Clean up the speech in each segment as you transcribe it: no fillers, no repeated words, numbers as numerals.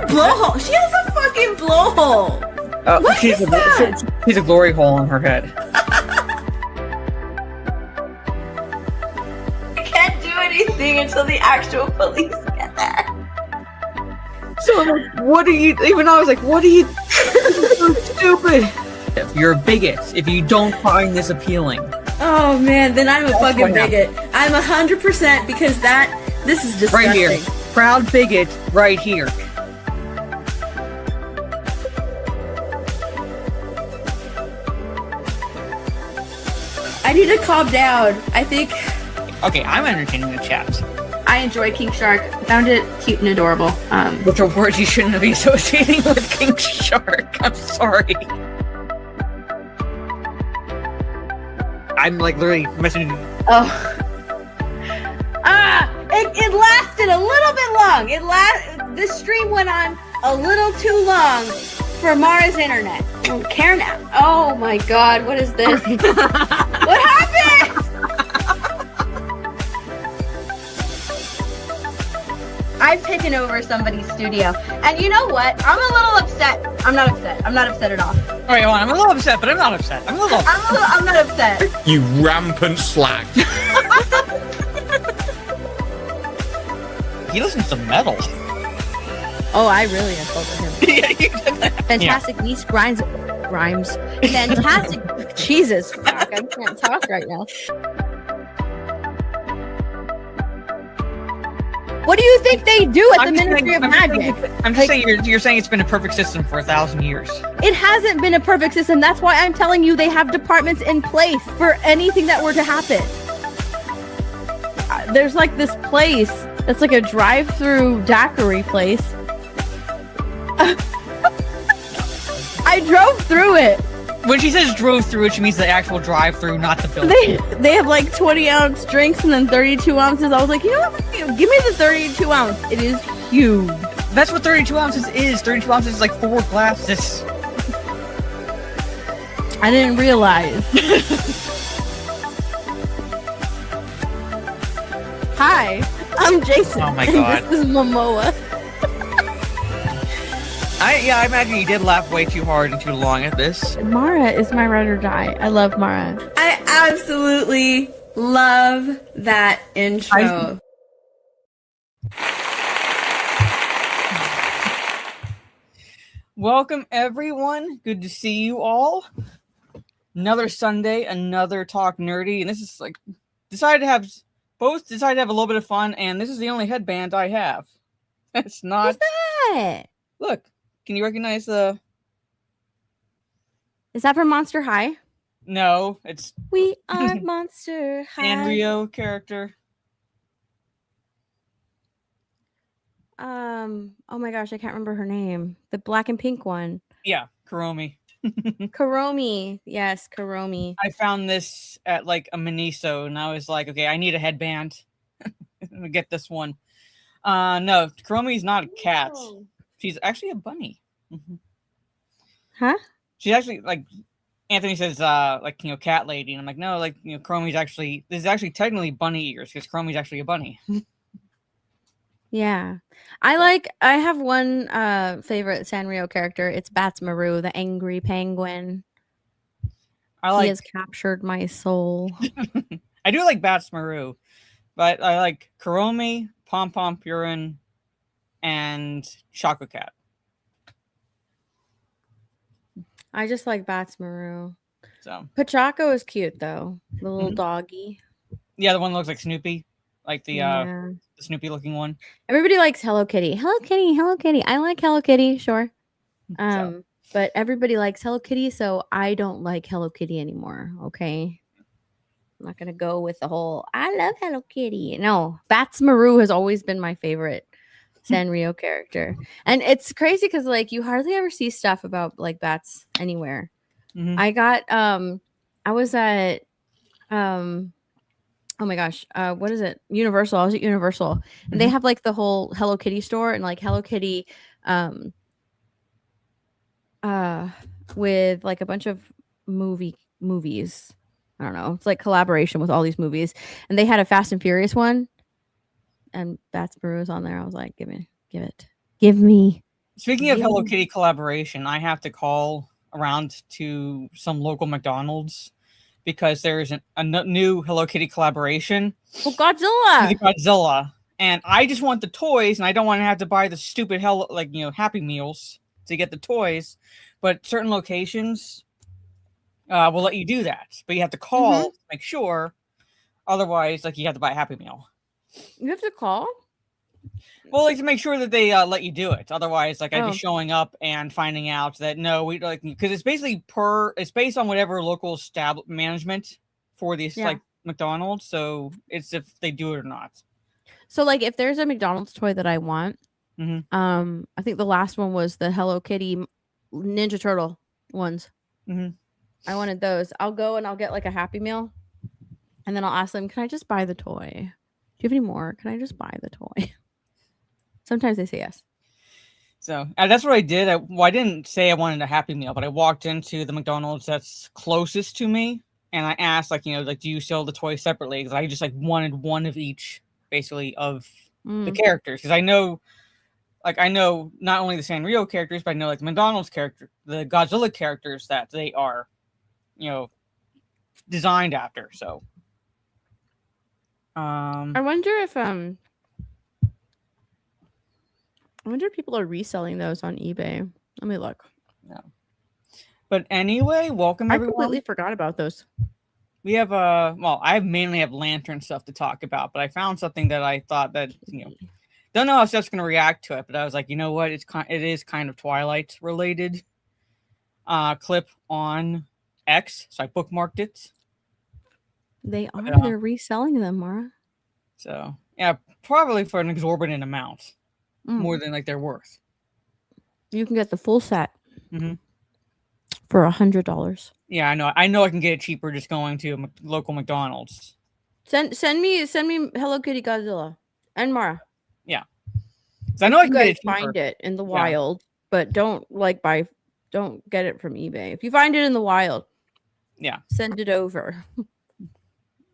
a blowhole. She has a fucking blowhole. What she's is that? She's a glory hole on her head. I can't do anything until the actual police get there. So I'm like, what are you? Even I was like, what are you? So stupid. You're a bigot if you don't find this appealing. Oh man, then I'm a fucking bigot. I'm 100% because this is disgusting. Right here, proud bigot, right here. I need to calm down. I think. Okay, I'm entertaining the chat. I enjoyed King Shark. Found it cute and adorable. Which are words you shouldn't be associating with King Shark. I'm sorry. I'm like literally messaging. Oh. It lasted a little bit long. This stream went on a little too long for Mara's internet. I don't care now. Oh my god, what is this? What happened? I've taken over somebody's studio. And you know what? I'm a little upset. I'm not upset. I'm not upset at all. Alright, I'm a little upset, but I'm not upset. I'm not upset. You rampant slag. He listens to metal. Oh, I really insulted him. Yeah, you did that. Fantastic Beast rhymes. Fantastic. Jesus, fuck, I can't talk right now. What do you think they do at the Ministry of Magic? I'm just saying you're saying it's been a perfect system for 1,000 years. It hasn't been a perfect system. That's why I'm telling you they have departments in place for anything that were to happen. There's like this place that's like a drive-through daiquiri place. I drove through it. When she says drove through it, she means the actual drive-through, not the building. They have like 20-ounce drinks and then 32 ounces. I was like, you know what? Give me the 32 ounce. It is huge. That's what 32 ounces is. 32 ounces is like 4 glasses. I didn't realize. Hi, I'm Jason. Oh my god. And this is Momoa. I imagine you did laugh way too hard and too long at this. Mara is my ride or die. I love Mara. I absolutely love that intro. Welcome everyone. Good to see you all. Another Sunday, another Talk Nerdy, and this is like decided to have a little bit of fun, and this is the only headband I have. It's not. What's that? Look. Can you recognize the... Is that from Monster High? No, it's... We are Monster High. Sanrio character. Oh my gosh, I can't remember her name. The black and pink one. Yeah, Kuromi. Kuromi. Yes, Kuromi. I found this at like a Miniso, and I was like, okay, I need a headband. Let me get this one. No, Kuromi's not a cat. Oh. She's actually a bunny. Huh? She's actually like Anthony says, cat lady, and I'm like, no, Chrome's actually this is actually technically bunny ears because Chrome's actually a bunny. Yeah, I have one favorite Sanrio character. It's Batsmaru, the angry penguin. He has captured my soul. I do like Batsmaru, but I like Kuromi, Pom Pom Purin, and Choco Cat. I just like Batsmaru. So Pachaco is cute though, the little doggy. Yeah, the one that looks like Snoopy, like the Snoopy looking one. Everybody likes Hello Kitty. Hello Kitty, Hello Kitty. I like Hello Kitty, sure. But everybody likes Hello Kitty, so I don't like Hello Kitty anymore. Okay, I'm not gonna go with the whole I love Hello Kitty. No, Batsmaru has always been my favorite Sanrio character, and it's crazy because like you hardly ever see stuff about like bats anywhere. I got I was at oh my gosh, what is it, Universal. I was at Universal and they have like the whole Hello Kitty store and like Hello Kitty with like a bunch of movies. I don't know, it's like collaboration with all these movies, and they had a Fast and Furious one. And Batsmaru was on there. I was like, give me Speaking of Hello Kitty collaboration, I have to call around to some local McDonald's because there's a new Hello Kitty collaboration Oh, Godzilla! with Godzilla, and I just want the toys, and I don't want to have to buy the stupid Happy Meals to get the toys. But certain locations will let you do that, but you have to call to make sure. Otherwise, you have to buy a Happy Meal. You have to call? Well, to make sure that they let you do it. Otherwise, I'd be showing up and finding out that no, we because it's basically it's based on whatever local management for these McDonald's. So it's if they do it or not. So if there's a McDonald's toy that I want, I think the last one was the Hello Kitty Ninja Turtle ones. I wanted those. I'll go and I'll get a Happy Meal, and then I'll ask them, "Can I just buy the toy? Do you have any more? Can I just buy the toy?" Sometimes they say yes. So that's what I did. I didn't say I wanted a Happy Meal, but I walked into the McDonald's that's closest to me, and I asked, do you sell the toys separately? Because I just wanted one of each, basically, of the characters. Because I know not only the Sanrio characters, but I know the McDonald's character, the Godzilla characters that they are, designed after. So, I wonder if people are reselling those on eBay. Let me look. No. But anyway, welcome everyone. I completely forgot about those. We have I mainly have lantern stuff to talk about, but I found something that I thought that don't know how Steph's gonna react to it, but I was like, you know what? It is kind of Twilight related clip on X, so I bookmarked it. They're reselling them, Mara. So yeah, probably for an exorbitant amount. More than they're worth. You can get the full set for $100. Yeah, I know. I know I can get it cheaper just going to a local McDonald's. Send me Hello Kitty Godzilla and Mara. Yeah, I know I can get it cheaper. Find it in the wild, but don't get it from eBay. If you find it in the wild, send it over.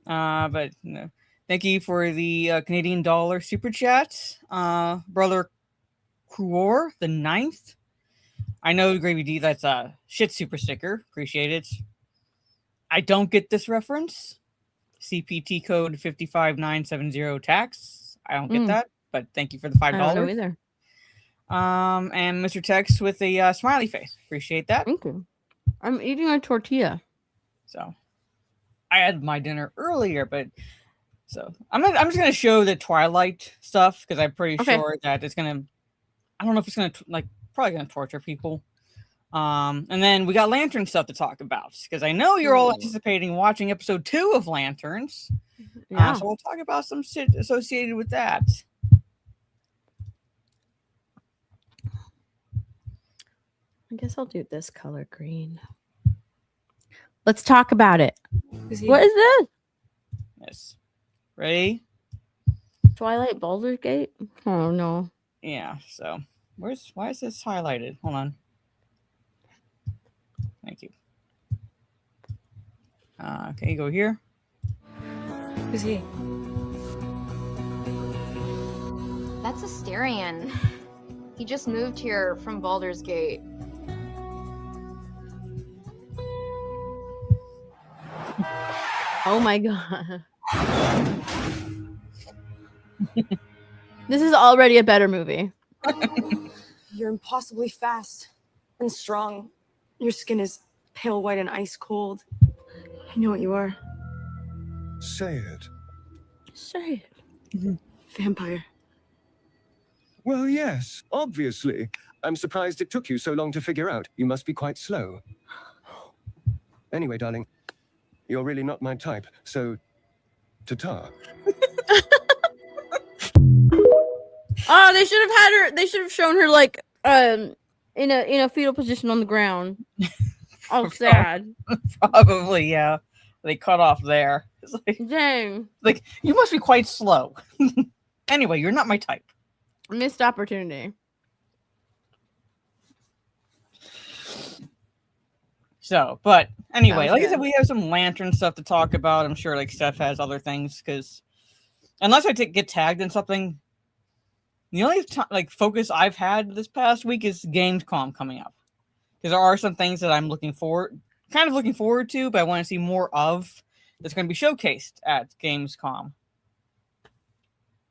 But no. Thank you for the Canadian dollar super chat, brother Kuor the 9th. I know Gravy D, that's a shit super sticker. Appreciate it. I don't get this reference. CPT code 55970 tax. I don't get that, but thank you for the $5. I don't know either. And Mr. Tex with a smiley face. Appreciate that. Thank you. I'm eating a tortilla. So I had my dinner earlier, but. So I'm just gonna show the Twilight stuff because I'm pretty sure that it's gonna. I don't know if it's gonna probably gonna torture people. And then we got Lantern stuff to talk about because I know you're all anticipating watching episode 2 of Lanterns. Yeah. So we'll talk about some shit associated with that. I guess I'll do this color green. Let's talk about it. What is this? Yes. Ready? Twilight Baldur's Gate? Oh no. Yeah, so why is this highlighted? Hold on. Thank you. Okay, go here. Who's he? That's Asterion. He just moved here from Baldur's Gate. Oh my god. This is already a better movie. You're impossibly fast and strong. Your skin is pale white and ice cold. I know what you are. Say it. Say it. Vampire. Well, yes, obviously. I'm surprised it took you so long to figure out. You must be quite slow. Anyway, darling, you're really not my type, so ta-ta. Oh, they should have had her. They should have shown her in a fetal position on the ground. Oh, sad. Probably, yeah. They cut off there. It's Dang. You must be quite slow. Anyway, you're not my type. Missed opportunity. So, but anyway, like I said, we have some Lantern stuff to talk about. I'm sure Steph has other things because unless I get tagged in something, The only focus I've had this past week is Gamescom coming up, because there are some things that I'm looking forward to, but I want to see more of that's going to be showcased at Gamescom.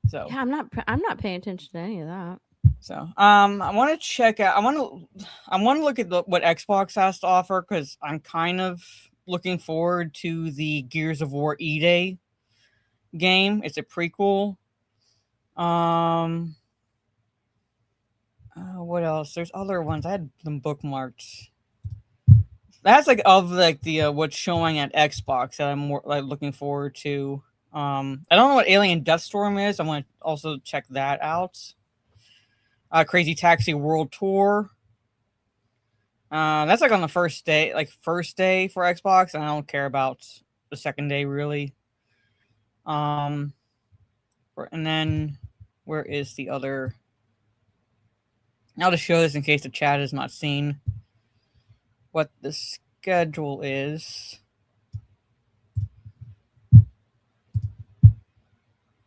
So Yeah, I'm not paying attention to any of that. So, I want to check out. I want to look at what Xbox has to offer, because I'm kind of looking forward to the Gears of War E-Day game. It's a prequel. What else? There's other ones. I had them bookmarked. That's the what's showing at Xbox that I'm more looking forward to. I don't know what Alien Deathstorm is. I want to also check that out. Crazy Taxi World Tour. That's on the first day for Xbox, and I don't care about the second day really. And then where is the other? I'll just show this in case the chat has not seen what the schedule is,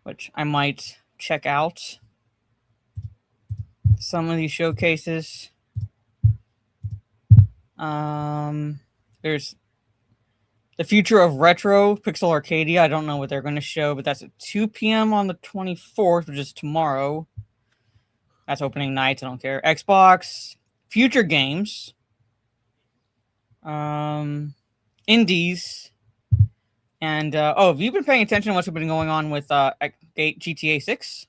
which I might check out some of these showcases. There's the Future of Retro Pixel Arcadia. I don't know what they're going to show, but that's at 2 p.m. on the 24th, which is tomorrow. That's opening night. I don't care. Xbox Future Games, Indies, and have you been paying attention to what's been going on with GTA 6?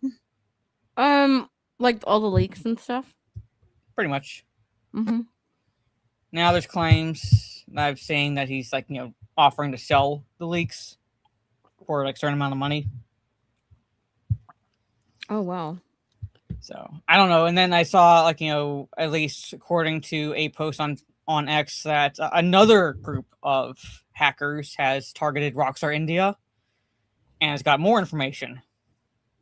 Like all the leaks and stuff. Pretty much. Mm-hmm. Now there's claims that I'm saying that he's offering to sell the leaks for a certain amount of money. Oh wow. So I don't know. And then I saw at least according to a post on X that another group of hackers has targeted Rockstar India and has got more information.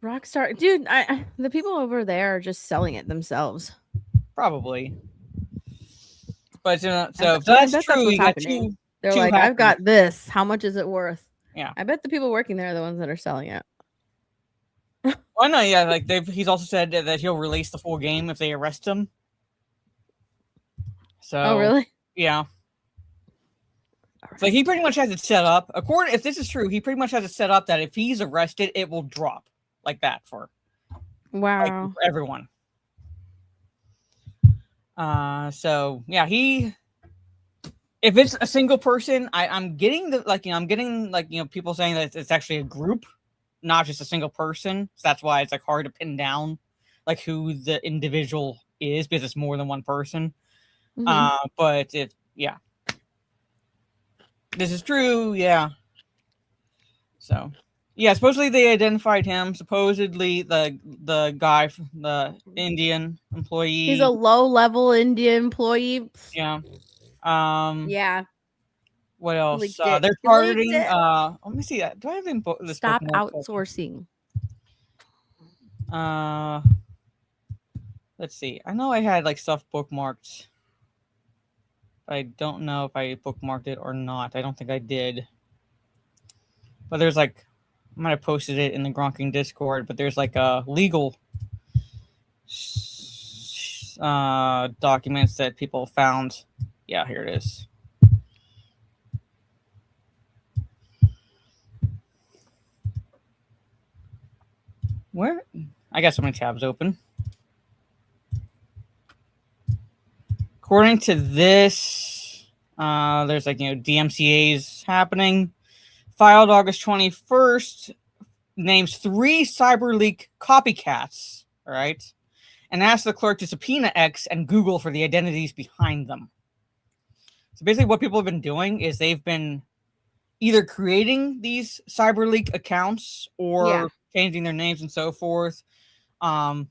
Rockstar, dude, the people over there are just selling it themselves. Probably. But so if that's true, you got two. They're two like, hackers. I've got this. How much is it worth? Yeah. I bet the people working there are the ones that are selling it. Oh no, yeah, he's also said that he'll release the full game if they arrest him. So Oh really? Yeah. So he pretty much has it set up. If this is true, he pretty much has it set up that if he's arrested, it will drop like that for wow for everyone. So yeah, if it's a single person, I'm getting people saying that it's actually a group, not just a single person. So that's why it's hard to pin down who the individual is, because it's more than one person. Mm-hmm. But if this is true, yeah. So yeah, supposedly they identified him. Supposedly the guy, the Indian employee. He's a low-level Indian employee. Yeah. Yeah. What else? Leaked it. They're He targeting. leaked it. Let me see that. Do I have this? Stop bookmarked? outsourcing. Let's see. I know I had stuff bookmarked. I don't know if I bookmarked it or not. I don't think I did. But there's I might have posted it in the Gronking Discord, but there's a legal documents that people found. Yeah, here it is. Where? I got so many tabs open. According to this, there's DMCA's happening. Filed August 21st, names 3 CyberLeak copycats, all right, and asks the clerk to subpoena X and Google for the identities behind them. So basically what people have been doing is they've been either creating these CyberLeak accounts or changing their names and so forth. And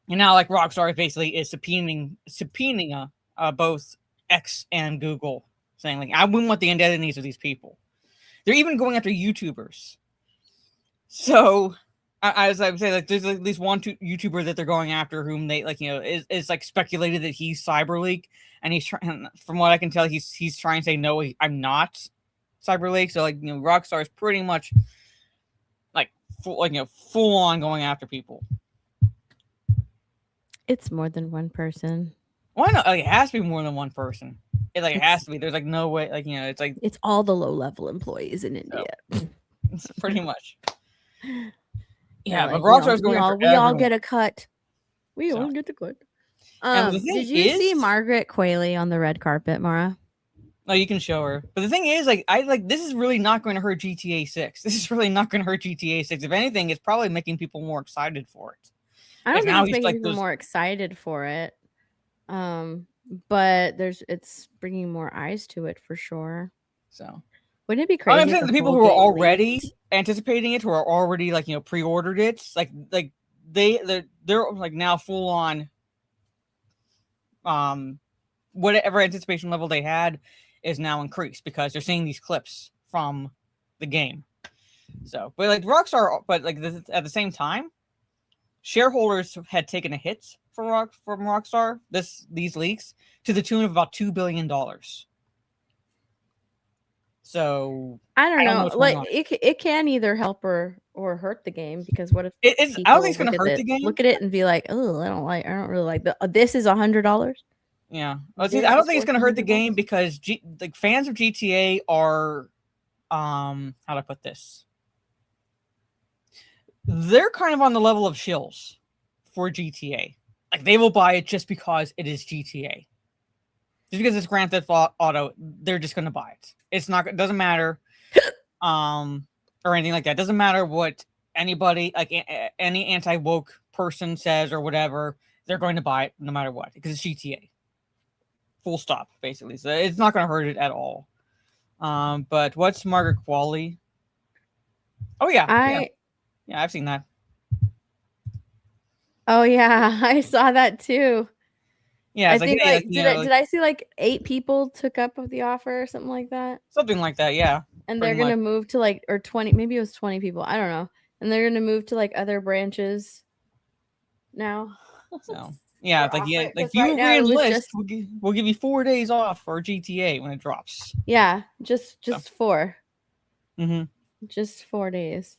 now Rockstar basically is subpoenaing both X and Google, saying I wouldn't want the identities of these people. They're even going after YouTubers. So, as I would say, there's at least one YouTuber that they're going after, whom they is speculated that he's CyberLeak, and he's trying. From what I can tell, he's trying to say no, I'm not CyberLeak. So Rockstar is pretty much full on going after people. It's more than one person. Why not? Like, it has to be more than one person. It has to be. There's like no way. Like, you know, it's like It's all the low-level employees in India. it's pretty much. They're Yeah, like, but Rockstar's going for we all everyone. get a cut. We So. all get the cut. And the thing Did you see is- Margaret Qualley on the red carpet, Mara? No, you can show her. But the thing is, this is really not going to hurt GTA 6. This is really not going to hurt GTA 6. If anything, it's probably making people more excited for it. I don't Like, think now it's he's making like people those- more excited for it. But it's bringing more eyes to it for sure. So Wouldn't it be crazy? I'm if saying the people whole who are game already leaked? anticipating it, who are already like, you know, pre-ordered it, they're like now full on whatever anticipation level they had is now increased because they're seeing these clips from the game. So, but like Rockstar, but like at the same time, shareholders had taken a hit from Rockstar these leaks to the tune of about $2 billion. So I don't know. what's going Like on. it can either help or hurt the game because what if It's I don't think it's people gonna hurt the game. look at it and be like, oh, I don't really like this is $100. Yeah, This I don't is think it's going to hurt the $100. game because like fans of GTA are, how do I put this? They're kind of on the level of shills for GTA. Like they will buy it just because it is GTA. Just because it's Grand Theft Auto, they're just going to buy it. It's not. It doesn't matter, or anything like that. It doesn't matter what anybody like any anti-woke person says or whatever. They're going to buy it no matter what because it's GTA. Full stop, basically. So it's not going to hurt it at all. But what's Margaret Qualley? Oh yeah, I've seen that. Oh yeah, I saw that too. Yeah, I it's think hey, like did I see like 8 people took up of the offer or something like that? something like that. Yeah, And they're pretty gonna move to like or 20, maybe it was 20 people. I don't know. And they're gonna move to like other branches now. so yeah, For it's like yeah, offer- like 'cause you right now it was re-enlist, just- we'll give you 4 days off for GTA when it drops. Yeah, just 4. Mm-hmm. Just 4 days.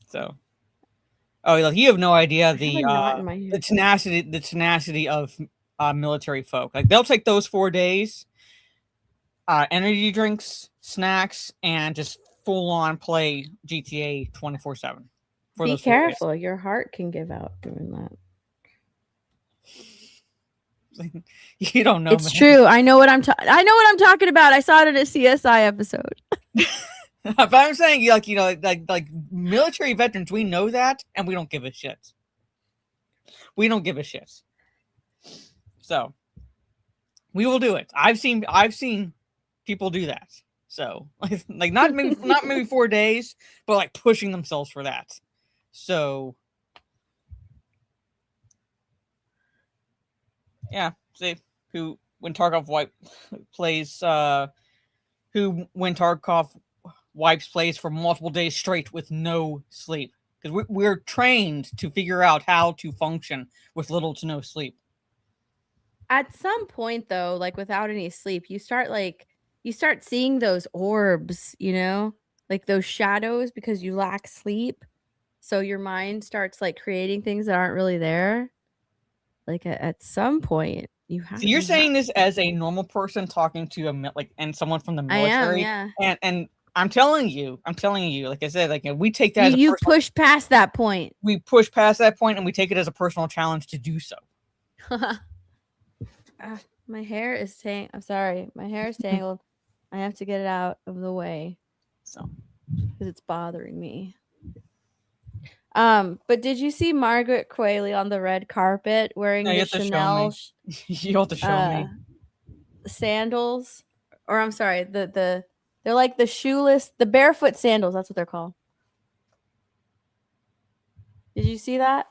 So, oh, like you have no idea I have a knot in my hair. the tenacity of military folk. Like they'll take those 4 days, energy drinks, snacks, and just full on play GTA 24/7. Be careful, your heart can give out doing that. You don't know. It's man. true. I know what I'm talking about. I saw it in a CSI episode. But I'm saying, like military veterans, we know that, and we don't give a shit. We don't give a shit. So we will do it. I've seen people do that. So like not maybe 4 days, but like pushing themselves for that. So yeah, see who when Tarkov wipes plays for multiple days straight with no sleep because we're trained to figure out how to function with little to no sleep. At some point though, like without any sleep, you start seeing those orbs, you know, like those shadows because you lack sleep. So your mind starts like creating things that aren't really there. Like at some point you have. So you're saying this as a normal person talking to and someone from the military. I am, yeah. And I'm telling you, like I said, like we take that. You push past that point. We push past that point, and we take it as a personal challenge to do so. My hair is I'm sorry, my hair is tangled. I have to get it out of the way, So because it's bothering me. But did you see Margaret Qualley on the red carpet wearing No, you the have to show Chanel you have to show me. sandals? Or I'm sorry, they're like the shoeless, the barefoot sandals. That's what they're called. Did you see that?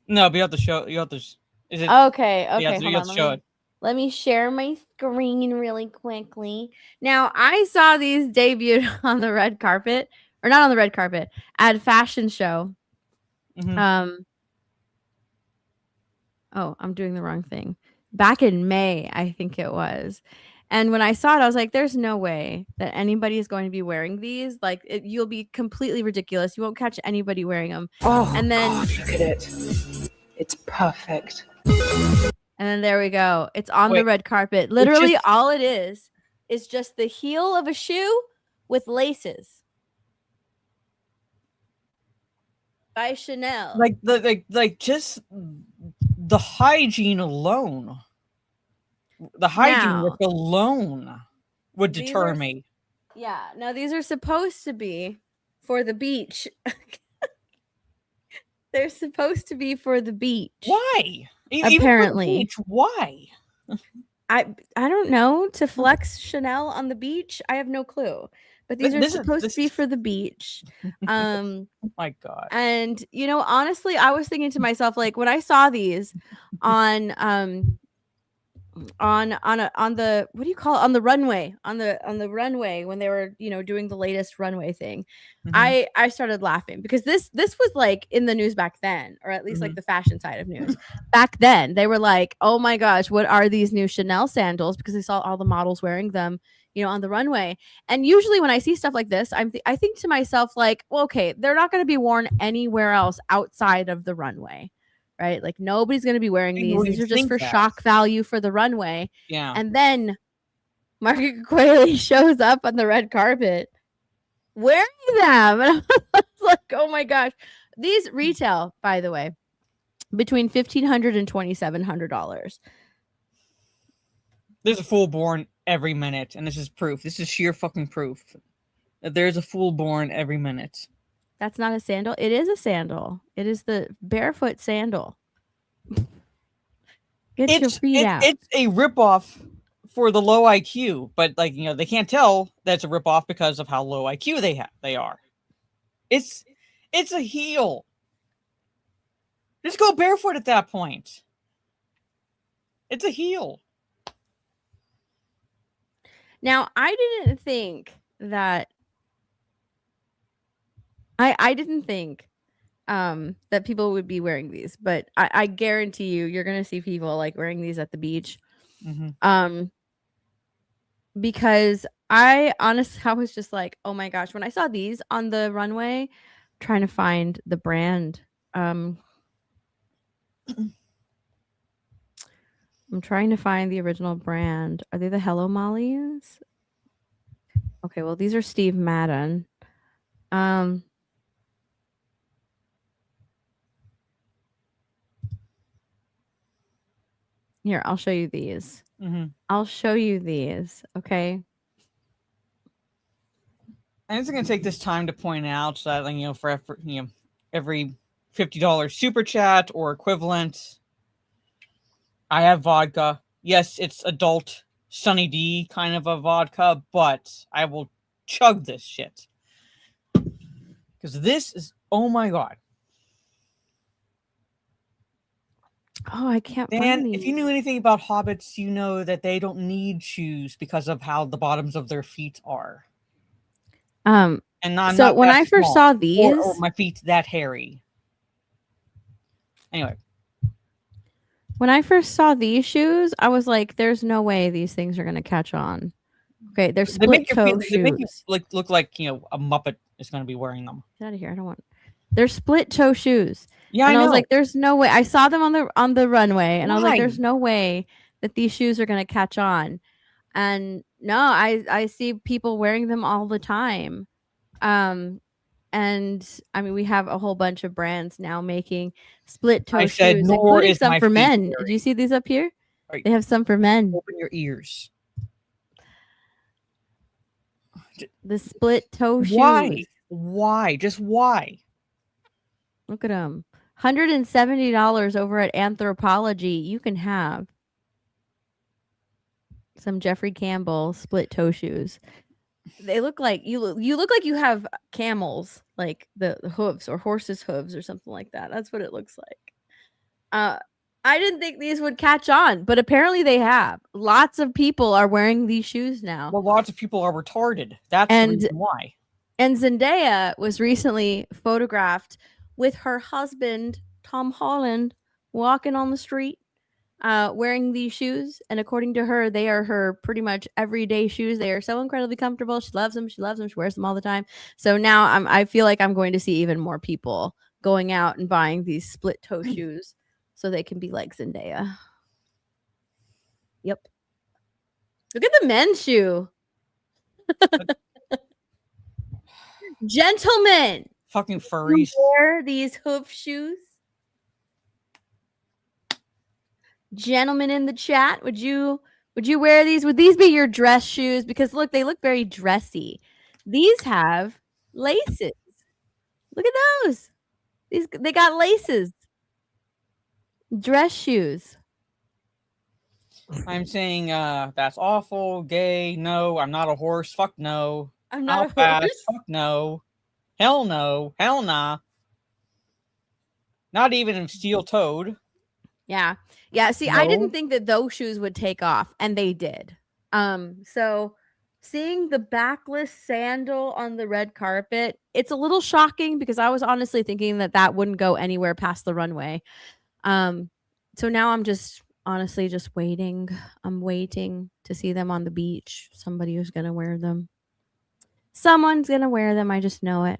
No, but you have to show. You have to. Is it? Okay. You have to Hold on. show it. Let me share my screen really quickly. Now, I saw these debuted on the red carpet, or not on the red carpet, at a fashion show. Mm-hmm. Oh, I'm doing the wrong thing. Back in May, I think it was. And when I saw it, I was like, there's no way that anybody is going to be wearing these. Like, you'll be completely ridiculous. You won't catch anybody wearing them. Oh, and then God, look at it. It's perfect. And then there we go. It's on the Wait, red carpet. Literally, just- all it is just the heel of a shoe with laces by Chanel. like just the hygiene alone. The hygiene Now, work alone would these deter are- me. Yeah. Now these are supposed to be for the beach. They're supposed to be for the beach. Why? Even for the Apparently. beach, why? I don't know, to flex Chanel on the beach. I have no clue. But these are This is- supposed this to be is- for the beach. Oh my god. And honestly, I was thinking to myself, like, when I saw these on the what do you call it, on the runway when they were doing the latest runway thing, Mhm. I started laughing because this was like in the news back then, or at least like the fashion side of news back then. They were like, oh my gosh, what are these new Chanel sandals, because they saw all the models wearing them on the runway. And usually when I see stuff like this, I think to myself, like, well, okay, they're not going to be worn anywhere else outside of the runway, right? Like, nobody's going to be wearing these. Nobody These are just think for that. shock value for the runway. Yeah. And then Margaret Qualley shows up on the red carpet wearing them. And I was like, oh my gosh. These retail, by the way, between $1,500 and $2,700. There's a fool born every minute, and this is proof. This is sheer fucking proof that there's a fool born every minute. That's not a sandal. It is a sandal. It is the barefoot sandal. Get your feet out. It's a ripoff for the low IQ, but like they can't tell that's a ripoff because of how low IQ they are. It's a heel. Just go barefoot at that point. It's a heel. Now, I didn't think that I didn't think that people would be wearing these, but I guarantee you're gonna see people like wearing these at the beach. Mm-hmm. Because I was just like, oh my gosh, when I saw these on the runway, trying to find the brand. I'm trying to find the original brand. Are they the Hello Mollies? Okay, well, these are Steve Madden. Here, I'll show you these. Mm-hmm. I'll show you these, okay? And it's going to take this time to point out that for every $50 super chat or equivalent, I have vodka. Yes, it's adult Sunny D kind of a vodka, but I will chug this shit because this is, oh my god. Oh, I can't find Dan, these. if you knew anything about hobbits, you know that they don't need shoes because of how the bottoms of their feet are. And I'm so not when that I first small, saw these, or my feet that hairy. Anyway, when I first saw these shoes, I was like, "There's no way these things are gonna catch on." Okay, they're they split make you toe feel, shoes. they make you look like a Muppet is going to be wearing them. Get out of here! I don't want. They're split toe shoes. Yeah, And I I know. was like, "There's no way." I saw them on the runway, and I was like, Why? "There's no way that these shoes are gonna catch on." And no, I see people wearing them all the time. And I mean, we have a whole bunch of brands now making split toe I said, shoes, nor including is some my for feet men. hairy. Did you see these up here? Right. They have some for men. Open your ears. The split toe Why? shoes. Why? Just why? Look at them. $170 over at Anthropology. You can have some Jeffrey Campbell split toe shoes. They look like you look like you have camels, like the hooves or horses' hooves or something like that. That's what it looks like. I didn't think these would catch on, but apparently they have. Lots of people are wearing these shoes now. Well, lots of people are retarded. That's And- the reason why. And Zendaya was recently photographed with her husband, Tom Holland, walking on the street, wearing these shoes. And according to her, they are her pretty much everyday shoes. They are so incredibly comfortable. She loves them. She loves them. She wears them all the time. So now I feel like I'm going to see even more people going out and buying these split toe shoes so they can be like Zendaya. Yep. Look at the men's shoe. Gentlemen, Fucking you furries. wear these hoof shoes? Gentlemen in the chat, would you wear these? Would these be your dress shoes? Because look, they look very dressy. These have laces. Look at those. They got laces. Dress shoes. I'm saying that's awful, gay, no, I'm not a horse, fuck no. I'm not a Outcast, horse. fuck no. Hell no, hell nah. Not even steel toed. Yeah. Yeah. See, I didn't No. think that those shoes would take off, and they did. So seeing the backless sandal on the red carpet, it's a little shocking because I was honestly thinking that that wouldn't go anywhere past the runway. So now I'm just honestly just waiting. I'm waiting to see them on the beach. Somebody who's gonna wear them. Someone's gonna wear them. I just know it.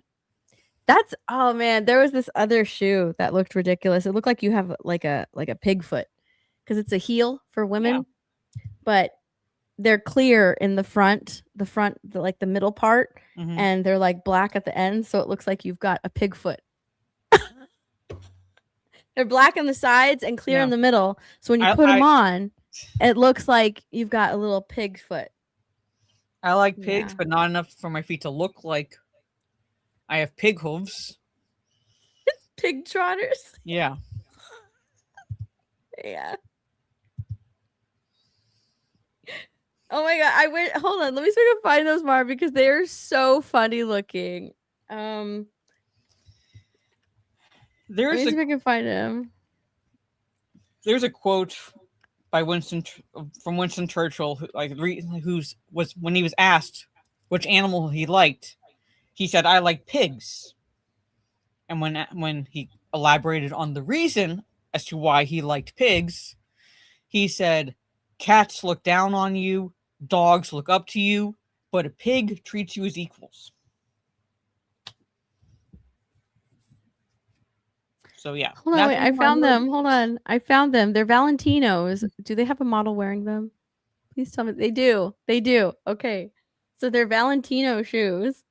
That's oh man, there was this other shoe that looked ridiculous. It looked like you have like a pig foot because it's a heel for women, but they're clear in the front, like the middle part, Mhm. and they're like black at the end, so it looks like you've got a pig foot. They're black on the sides and clear in the middle, so when you put them on, it looks like you've got a little pig foot. I like pigs, but not enough for my feet to look like I have pig hooves. Pig trotters. Yeah. Yeah. Oh my god! I went. Hold on. Let me see if I can find those, Mar, because they are so funny looking. Let me see if I can find them. There's a quote by Winston Churchill, who's when he was asked which animal he liked, he said, "I like pigs." And when he elaborated on the reason as to why he liked pigs, he said, "Cats look down on you, dogs look up to you, but a pig treats you as equals." So yeah. Hold on, wait, I found them. Hold on. I found them. They're Valentinos. Do they have a model wearing them? Please tell me. They do. They do. Okay. So they're Valentino shoes.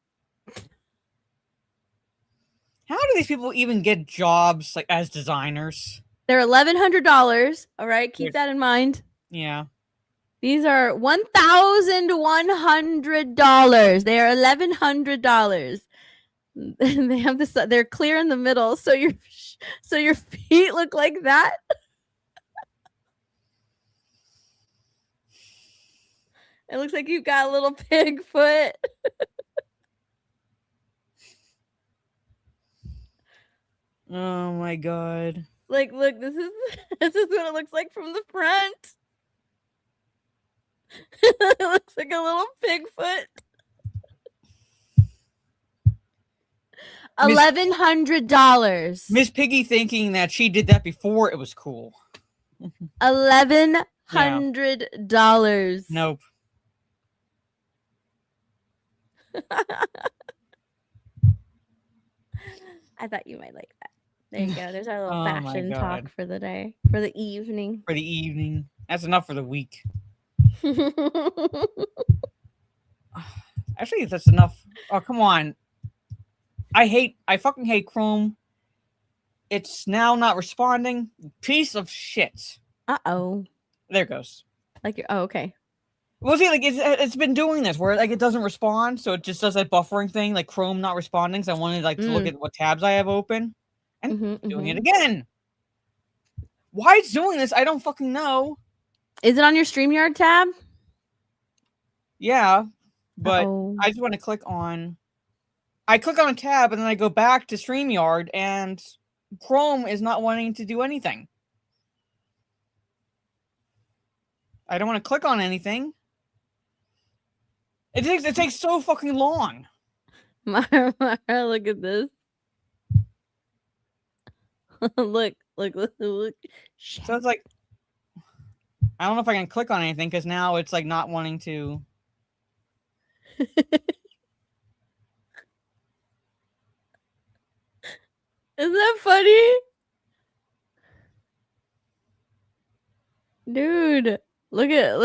How do these people even get jobs like as designers? They're $1,100. All right. Keep that in mind. Yeah. These are $1,100. They are $1,100. They have this. They're clear in the middle, so your feet look like that. It looks like you've got a little pig foot. Oh my god! Like, look, this is what it looks like from the front. It looks like a little pig foot. $1,100. Miss Piggy thinking that she did that before it was cool. $1,100. Nope. I thought you might like that. There you go. There's our little fashion talk for the day, for the evening. For the evening. That's enough for the week. Actually, that's enough. Oh, come on. I fucking hate Chrome. It's now not responding. Piece of shit. Uh-oh. There it goes. Like, oh, okay. Well, see, like it's been doing this where like it doesn't respond, so it just does that buffering thing, like Chrome not responding. So I wanted like to look at what tabs I have open, and doing it again. Why it's doing this, I don't fucking know. Is it on your StreamYard tab? Yeah, but I just want to click on. I click on a tab and then I go back to StreamYard, and Chrome is not wanting to do anything. I don't want to click on anything. It takes so fucking long. Mara, look at this. look. Shit. So it's like, I don't know if I can click on anything because now it's like not wanting to. Isn't that funny? Dude, look at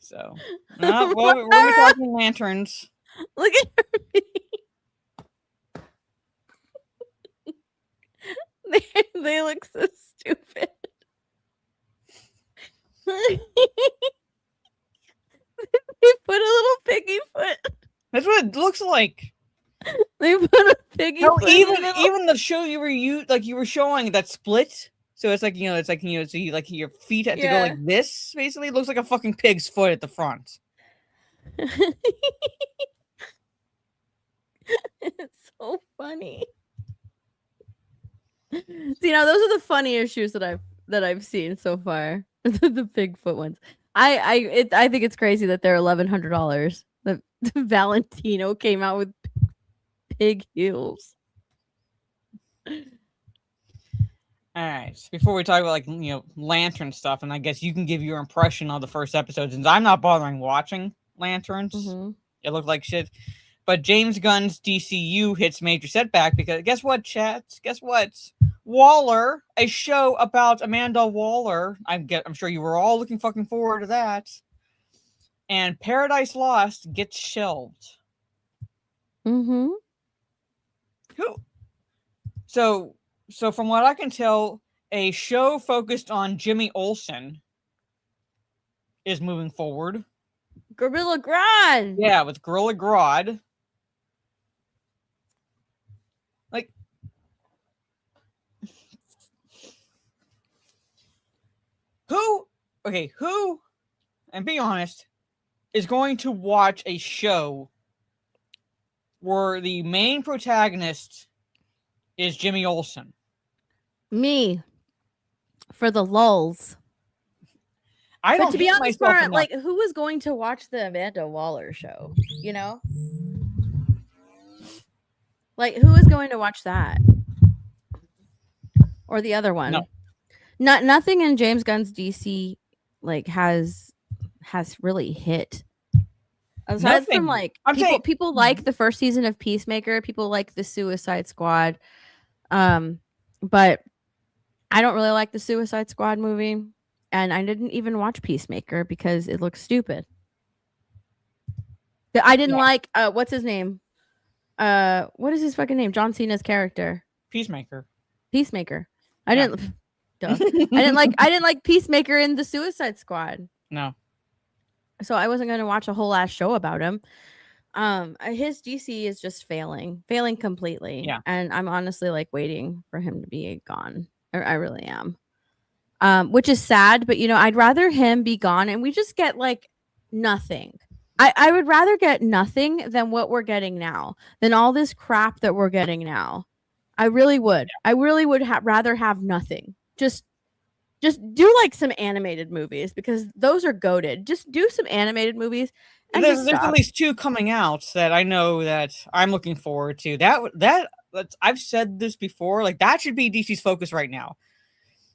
So, well, we're talking lanterns. look at her feet. They look so stupid. They put a little piggy foot. That's what it looks like. They put a piggy No, foot. even the show you were showing that split. So it's like so your feet had to go like this. Basically, it looks like a fucking pig's foot at the front. It's so funny. See, now those are the funniest shoes that I've seen so far. The Bigfoot ones. I think it's crazy that they're $1,100. The Valentino came out with pig heels. All right. Before we talk about lantern stuff, and I guess you can give your impression on the first episode, since I'm not bothering watching lanterns. Mm-hmm. It looked like shit. But James Gunn's DCU hits major setback because guess what, chat? Guess what? Waller, a show about Amanda Waller. I'm sure you were all looking fucking forward to that. And Paradise Lost gets shelved. Mm-hmm. Who? So from what I can tell, a show focused on Jimmy Olsen is moving forward. Gorilla Grodd. Yeah, with Gorilla Grodd. Like, who, and be honest, is going to watch a show where the main protagonist is Jimmy Olsen? Me. For the lulls. But to be honest, Mara, like, who was going to watch the Amanda Waller show? You know? Like, who is going to watch that? Or the other one? No. Nothing in James Gunn's DC like has really hit. Aside from like people like the first season of Peacemaker, people like the Suicide Squad. But I don't really like the Suicide Squad movie. And I didn't even watch Peacemaker because it looks stupid. I didn't like what's his name? What is his fucking name? John Cena's character. Peacemaker. I didn't I didn't like Peacemaker in the Suicide Squad. No. So I wasn't gonna watch a whole ass show about him. His DC is just failing completely. Yeah. And I'm honestly like waiting for him to be gone. I really am. Which is sad, but I'd rather him be gone and we just get like nothing. I would rather get nothing than what we're getting now, than all this crap that we're getting now. I really would. I really would rather have nothing. Just do like some animated movies because those are goated. Just do some animated movies. And there's at least 2 coming out that I know that I'm looking forward to. That I've said this before. Like that should be DC's focus right now.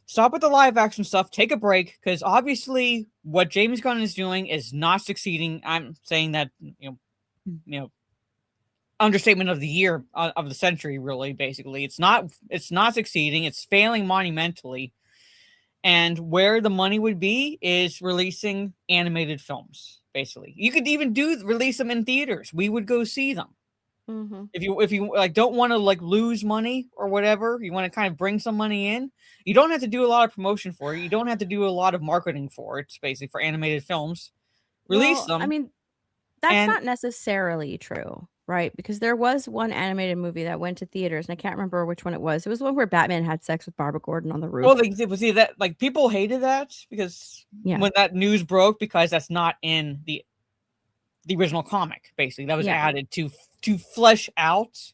Stop with the live action stuff. Take a break because obviously what James Gunn is doing is not succeeding. I'm saying that understatement of the year of the century. Really, basically, it's not succeeding. It's failing monumentally. And where the money would be is releasing animated films. Basically, you could even release them in theaters. We would go see them. Mm-hmm. If you like don't want to like lose money or whatever, you want to kind of bring some money in. You don't have to do a lot of promotion for it. You don't have to do a lot of marketing for it. Basically, for animated films, release them. I mean, that's not necessarily true, right? Because there was one animated movie that went to theaters, and I can't remember which one it was. It was one where Batman had sex with Barbara Gordon on the roof. Well, see that like people hated that because when that news broke, because that's not in the original comic. Basically, that was added to flesh out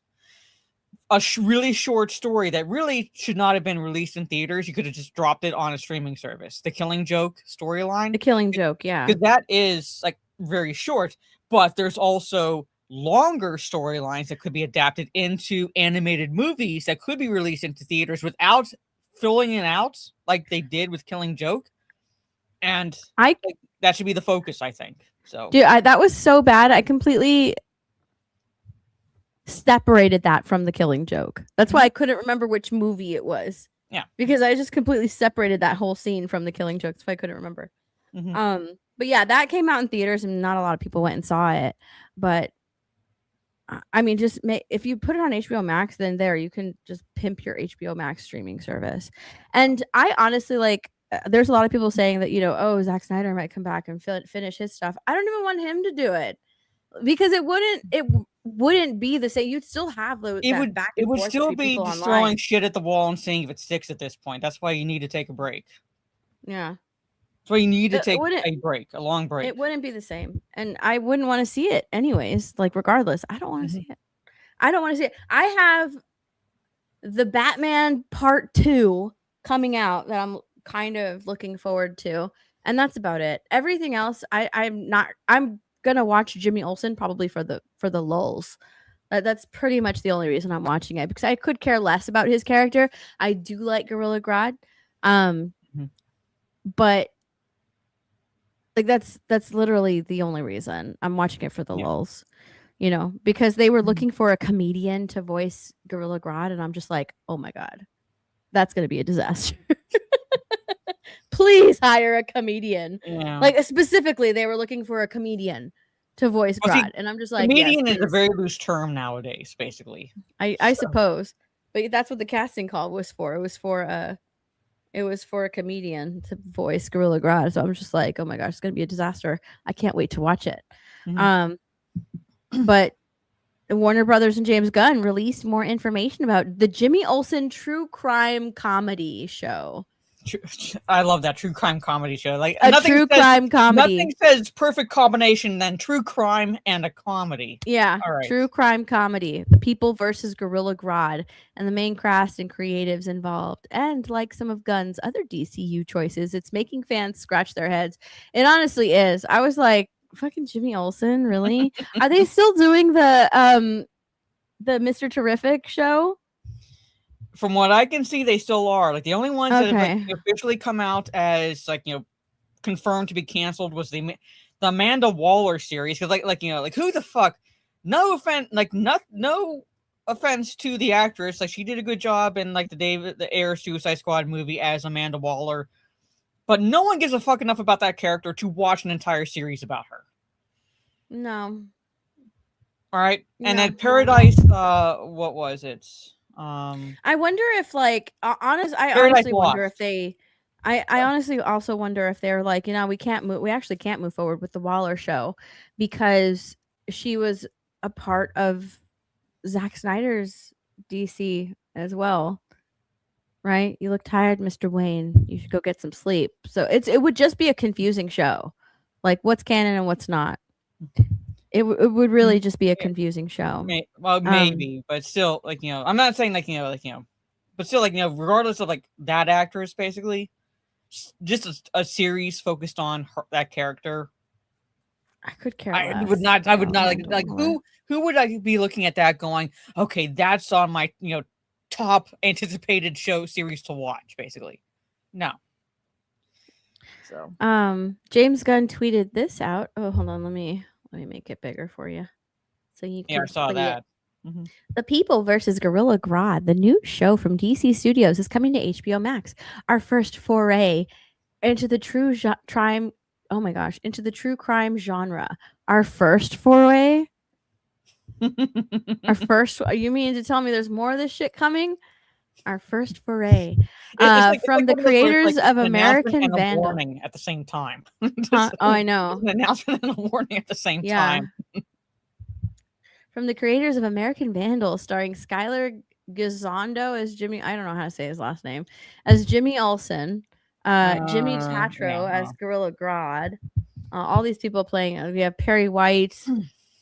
a really short story that really should not have been released in theaters. You could have just dropped it on a streaming service. The Killing Joke storyline. The Killing Joke, yeah. Because that is like very short, but there's also longer storylines that could be adapted into animated movies that could be released into theaters without filling it out like they did with Killing Joke. And that should be the focus, I think. So, dude, that was so bad. I completely separated that from The Killing Joke. That's why I couldn't remember which movie it was. Yeah. Because I just completely separated that whole scene from The Killing Joke. That's why I couldn't remember. But yeah, that came out in theaters and not a lot of people went and saw it. But I mean, just if you put it on HBO Max, then you can just pimp your HBO Max streaming service. And I honestly there's a lot of people saying that, Zack Snyder might come back and finish his stuff. I don't even want him to do it because it wouldn't be the same. You'd still have it would still be just throwing shit at the wall and seeing if it sticks at this point. That's why you need to take a break. Yeah. That's why you need to take a break, a long break. It wouldn't be the same. And I wouldn't want to see it anyways. Like, regardless, I don't want to see it. I don't want to see it. I have the Batman Part 2 coming out that I'm kind of looking forward to. And that's about it. Everything else, I'm going to watch Jimmy Olsen probably for the lulz. That's pretty much the only reason I'm watching it, because I could care less about his character. I do like Gorilla Grodd. But like that's literally the only reason I'm watching it, for the lulz, because they were looking for a comedian to voice Gorilla Grodd, and I'm just like, oh my god, that's gonna be a disaster. Please hire a comedian. Yeah. Like, specifically, they were looking for a comedian to voice Grodd, and I'm just like, comedian is a very loose term nowadays, basically. I suppose, but that's what the casting call was for. It was for a comedian to voice Gorilla Grodd. So I'm just like, oh my gosh, it's gonna be a disaster. I can't wait to watch it. But Warner Brothers and James Gunn released more information about the Jimmy Olsen true crime comedy show. I love that true crime comedy show. Like, crime comedy. Nothing says perfect combination than true crime and a comedy. Yeah, true crime comedy. The People versus Gorilla Grodd, and the main cast and creatives involved. And like some of Gunn's other DCU choices, it's making fans scratch their heads. It honestly is. I was like, fucking Jimmy Olsen, really? Are they still doing the Mr. Terrific show? From what I can see, they still are. Like, the only ones that have officially come out as confirmed to be canceled was the Amanda Waller series. Because who the fuck? No offense, no offense to the actress. Like, she did a good job in the Air Suicide Squad movie as Amanda Waller, but no one gives a fuck enough about that character to watch an entire series about her. No. All right, and then Paradise. What was it? I wonder if I honestly wonder if they I honestly also wonder if they're like, we actually can't move forward with the Waller show because she was a part of Zack Snyder's DC as well. Right? You look tired, Mr. Wayne. You should go get some sleep. So it would just be a confusing show. Like, what's canon and what's not. It would really just be a confusing show. Maybe, but still, I'm not saying but still, regardless of that actress, basically, just a series focused on that character. I could care less. I would not who would I be looking at that going, okay, that's on my top anticipated show series to watch, basically. No. So James Gunn tweeted this out. Oh, hold on, let me make it bigger for you, so you can. Yeah, I saw that. Mm-hmm. The People versus Gorilla Grodd, the new show from DC Studios, is coming to HBO Max. Our first foray into the true crime. Oh my gosh, into the true crime genre. Our first foray. Our first. You mean to tell me there's more of this shit coming? Our first foray from the creators of American Vandal. Warning at the same time. Oh, I know. An announcement and a warning at the same time. From the creators of American Vandal, starring Skylar Gisondo as Jimmy. I don't know how to say his last name. As Jimmy Olsen, Jimmy Tatro as Gorilla Grodd. All these people playing. We have Perry White.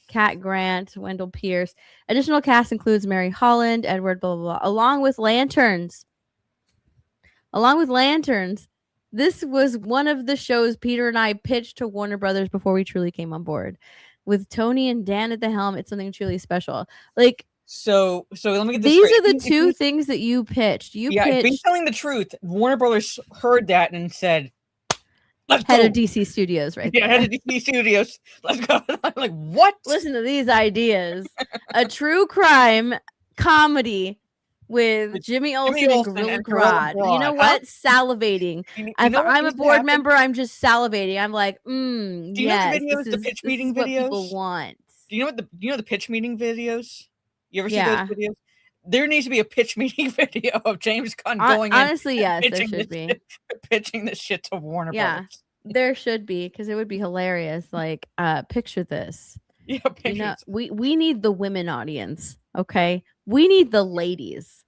Cat Grant, Wendell Pierce. Additional cast includes Mary Holland, Edward, blah, blah, blah, along with lanterns. This was one of the shows Peter and I pitched to Warner Brothers before we truly came on board. With Tony and Dan at the helm, it's something truly special. So let me get this These straight. are the two things that you pitched. If you're telling the truth, Warner Brothers heard that and said, Let's Head go. of DC Studios, right Yeah, there. head of DC Studios. Let's go. I'm like, what? Listen to these ideas. A true crime comedy with Jimmy Olsen and Olsen Gorilla and Gorilla Grodd. You know Grodd, huh? what? Salivating. You If know what I'm a needs to board happen? member, I'm just salivating. I'm like, Do you know the yes, videos, the pitch this meeting is what people videos? want. Do you know the pitch meeting videos? You ever see Yeah. those videos? There needs to be a pitch meeting video of James Gunn going Honestly, in yes, there pitching should this be. shit, pitching this shit to Warner Yeah. Brothers. There should be, because it would be hilarious. Like, picture this. Yeah, You know, pictures. we need the women audience, okay? We need the ladies.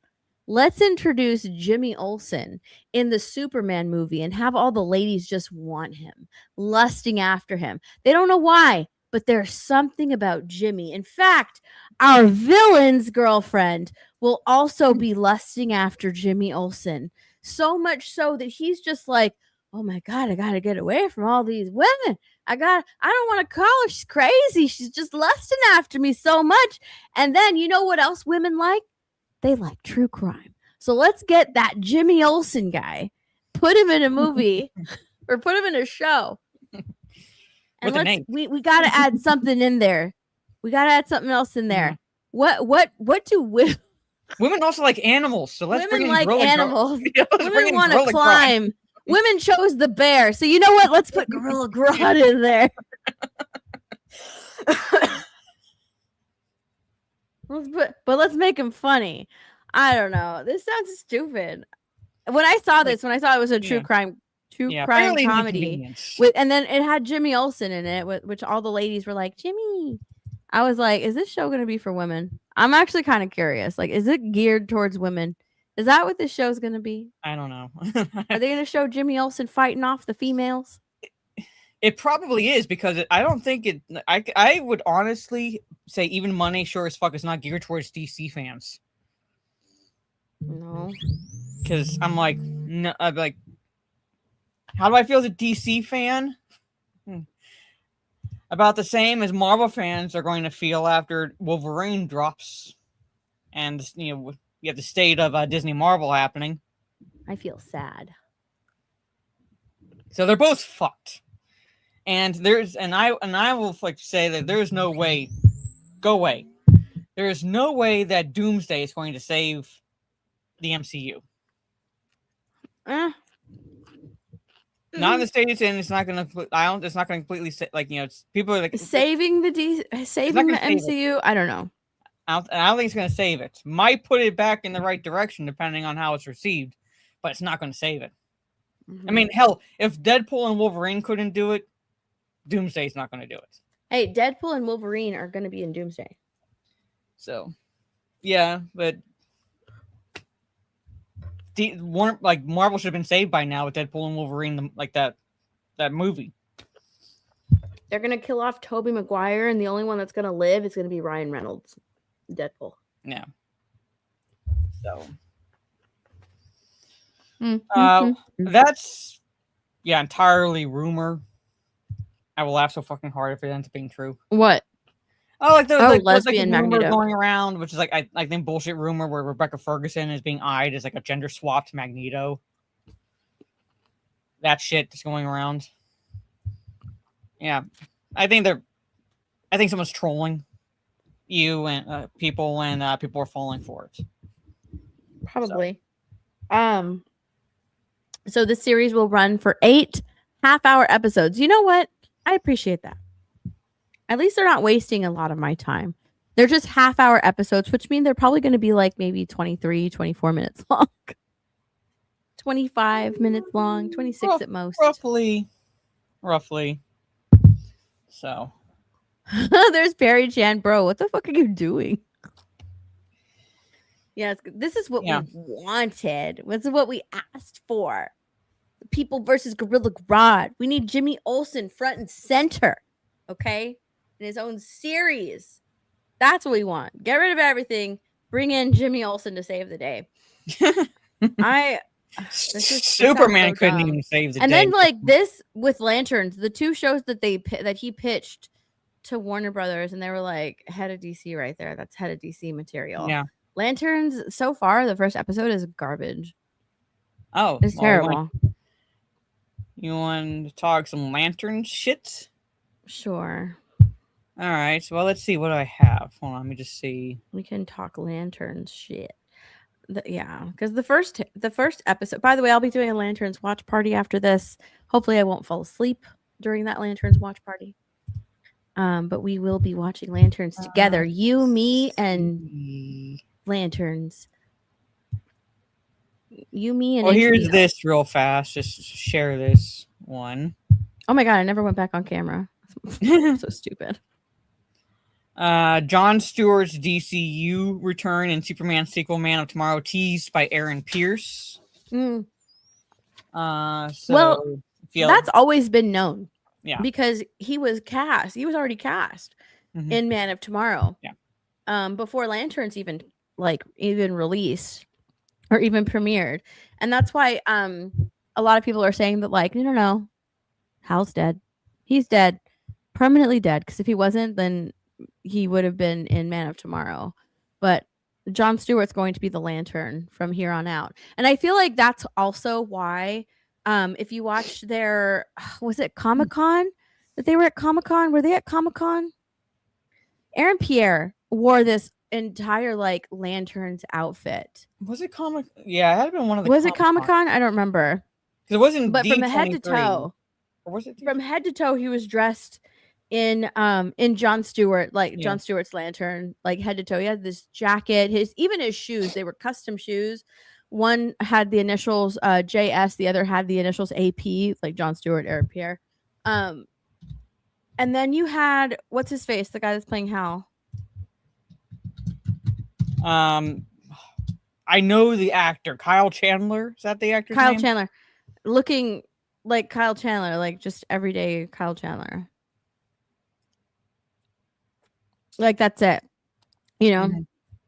Let's introduce Jimmy Olsen in the Superman movie and have all the ladies just want him, lusting after him. They don't know why, but there's something about Jimmy. In fact, our villain's girlfriend will also be lusting after Jimmy Olsen. So much so that he's just like, oh my God, I gotta get away from all these women. I don't want to call her. She's crazy. She's just lusting after me so much. And then you know what else women like? They like true crime. So let's get that Jimmy Olsen guy, put him in a movie or put him in a show. And With a name. we gotta add something in there. We gotta add something else in there. What do women Also like animals, so let's bring in like Gorilla Grodd. animals? Yeah, let's bring Women in want to Gorilla Grodd. climb. Women chose the bear. So you know what? Let's put Gorilla Grodd in there. Let's make him funny. I don't know. This sounds stupid. When I saw this, when I saw it was a true crime fairly comedy inconvenience. and then it had Jimmy Olsen in it, which all the ladies were like, Jimmy. I was like, is this show going to be for women? I'm actually kind of curious. Like, is it geared towards women? Is that what this show's going to be? I don't know. Are they going to show Jimmy Olsen fighting off the females? It probably is, because I don't think it. I would honestly say even Money sure as fuck is not geared towards DC fans. No. Because I'm like, no, I'm like, how do I feel as a DC fan? About the same as Marvel fans are going to feel after Wolverine drops, and you have the state of Disney Marvel happening. I feel sad. So they're both fucked. And I will like say that there's no way. Go away. There is no way that Doomsday is going to save the MCU. Not in the States, and it's not going to. It's not going to completely people are like saving the MCU. I don't know. I don't think it's going to save it. Might put it back in the right direction depending on how it's received, but it's not going to save it. I mean, hell, if Deadpool and Wolverine couldn't do it, Doomsday's not going to do it. Hey, Deadpool and Wolverine are going to be in Doomsday. So, yeah, but Marvel should have been saved by now with Deadpool and Wolverine, like that movie. They're going to kill off Tobey Maguire, and the only one that's going to live is going to be Ryan Reynolds, Deadpool. Yeah. So, that's entirely rumor. I will laugh so fucking hard if it ends up being true. What? Oh, like the lesbian rumor Magneto going around, which is like I think bullshit rumor where Rebecca Ferguson is being eyed as like a gender swapped Magneto. That shit is going around. Yeah, I think someone's trolling you and people, and people are falling for it. Probably. So this series will run for 8 half-hour episodes. You know what? I appreciate that. At least they're not wasting a lot of my time. They're just half-hour episodes, which mean they're probably going to be like maybe 23, 24 minutes long. 25 minutes long, 26 at most. Roughly. So. There's Barry Chan. Bro, what the fuck are you doing? Yes, this is what we wanted. This is what we asked for. People versus Gorilla Grodd. We need Jimmy Olsen front and center. Okay? In his own series. That's what we want. Get rid of everything. Bring in Jimmy Olsen to save the day. Superman couldn't even save the day. And then like this with Lanterns, the 2 shows that he pitched to Warner Brothers, and they were like, head of DC right there. That's head of DC material. Yeah. Lanterns, so far, the first episode is garbage. Oh. It's terrible. You want to talk some lantern shit? Sure. All right. So, well, let's see what I have. Hold on. Let me just see. We can talk lanterns shit. Yeah, because the first episode. By the way, I'll be doing a lanterns watch party after this. Hopefully, I won't fall asleep during that lanterns watch party. But we will be watching lanterns together. You, me, and lanterns. You, me, and Well, here's HBO. this real fast. Just share this one. Oh my god, I never went back on camera. So stupid. Jon Stewart's DCU return and Superman sequel Man of Tomorrow teased by Aaron Pierce. Mm. So that's always been known. Yeah. Because he was cast. He was already cast in Man of Tomorrow. Yeah. Before Lanterns even released or even premiered. And that's why a lot of people are saying that like, no. Hal's dead. He's dead. Permanently dead. Because if he wasn't, then he would have been in Man of Tomorrow. But Jon Stewart's going to be the Lantern from here on out. And I feel like that's also why if you watched their, was it Comic-Con? That they were at Comic-Con? Were they at Comic-Con? Aaron Pierre wore this entire like lanterns outfit. Was it Comic? Yeah, it had been one of the. Was it Comic-Con? I don't remember. It wasn't. But from head to toe, or was it? From head to toe, he was dressed in Jon Stewart, like Jon Stewart's lantern, like head to toe. He had this jacket, his shoes, they were custom shoes. One had the initials JS, the other had the initials AP, like Jon Stewart, Aaron Pierre. And then you had what's his face, the guy that's playing Hal. I know the actor, Kyle Chandler. Is that the actor's name? Chandler, looking like Kyle Chandler, like just everyday Kyle Chandler. Like that's it, you know.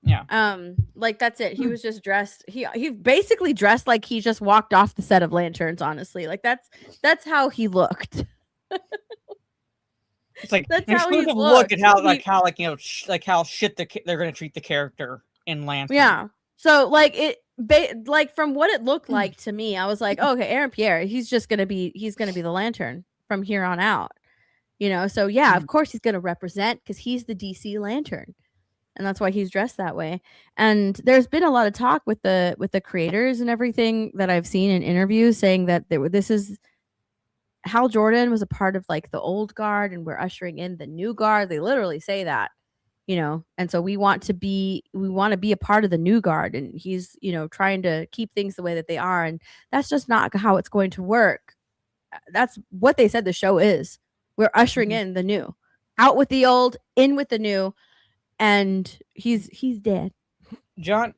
Yeah. Like that's it. He was just dressed. He basically dressed like he just walked off the set of Lanterns. Honestly, like that's how he looked. It's like that's an how he exclusive look at how how shit they're going to treat the character in Lantern. Yeah. So like like from what it looked like to me, I was like, oh, okay, Aaron Pierre, he's gonna be the Lantern from here on out. You know, so yeah, of course he's gonna represent because he's the DC Lantern. And that's why he's dressed that way. And there's been a lot of talk with the creators and everything that I've seen in interviews saying that this is Hal Jordan was a part of like the old guard and we're ushering in the new guard. They literally say that, you know, and so we want to be a part of the new guard. And he's, you know, trying to keep things the way that they are. And that's just not how it's going to work. That's what they said the show is. We're ushering in the new, out with the old, in with the new. And he's dead. Jon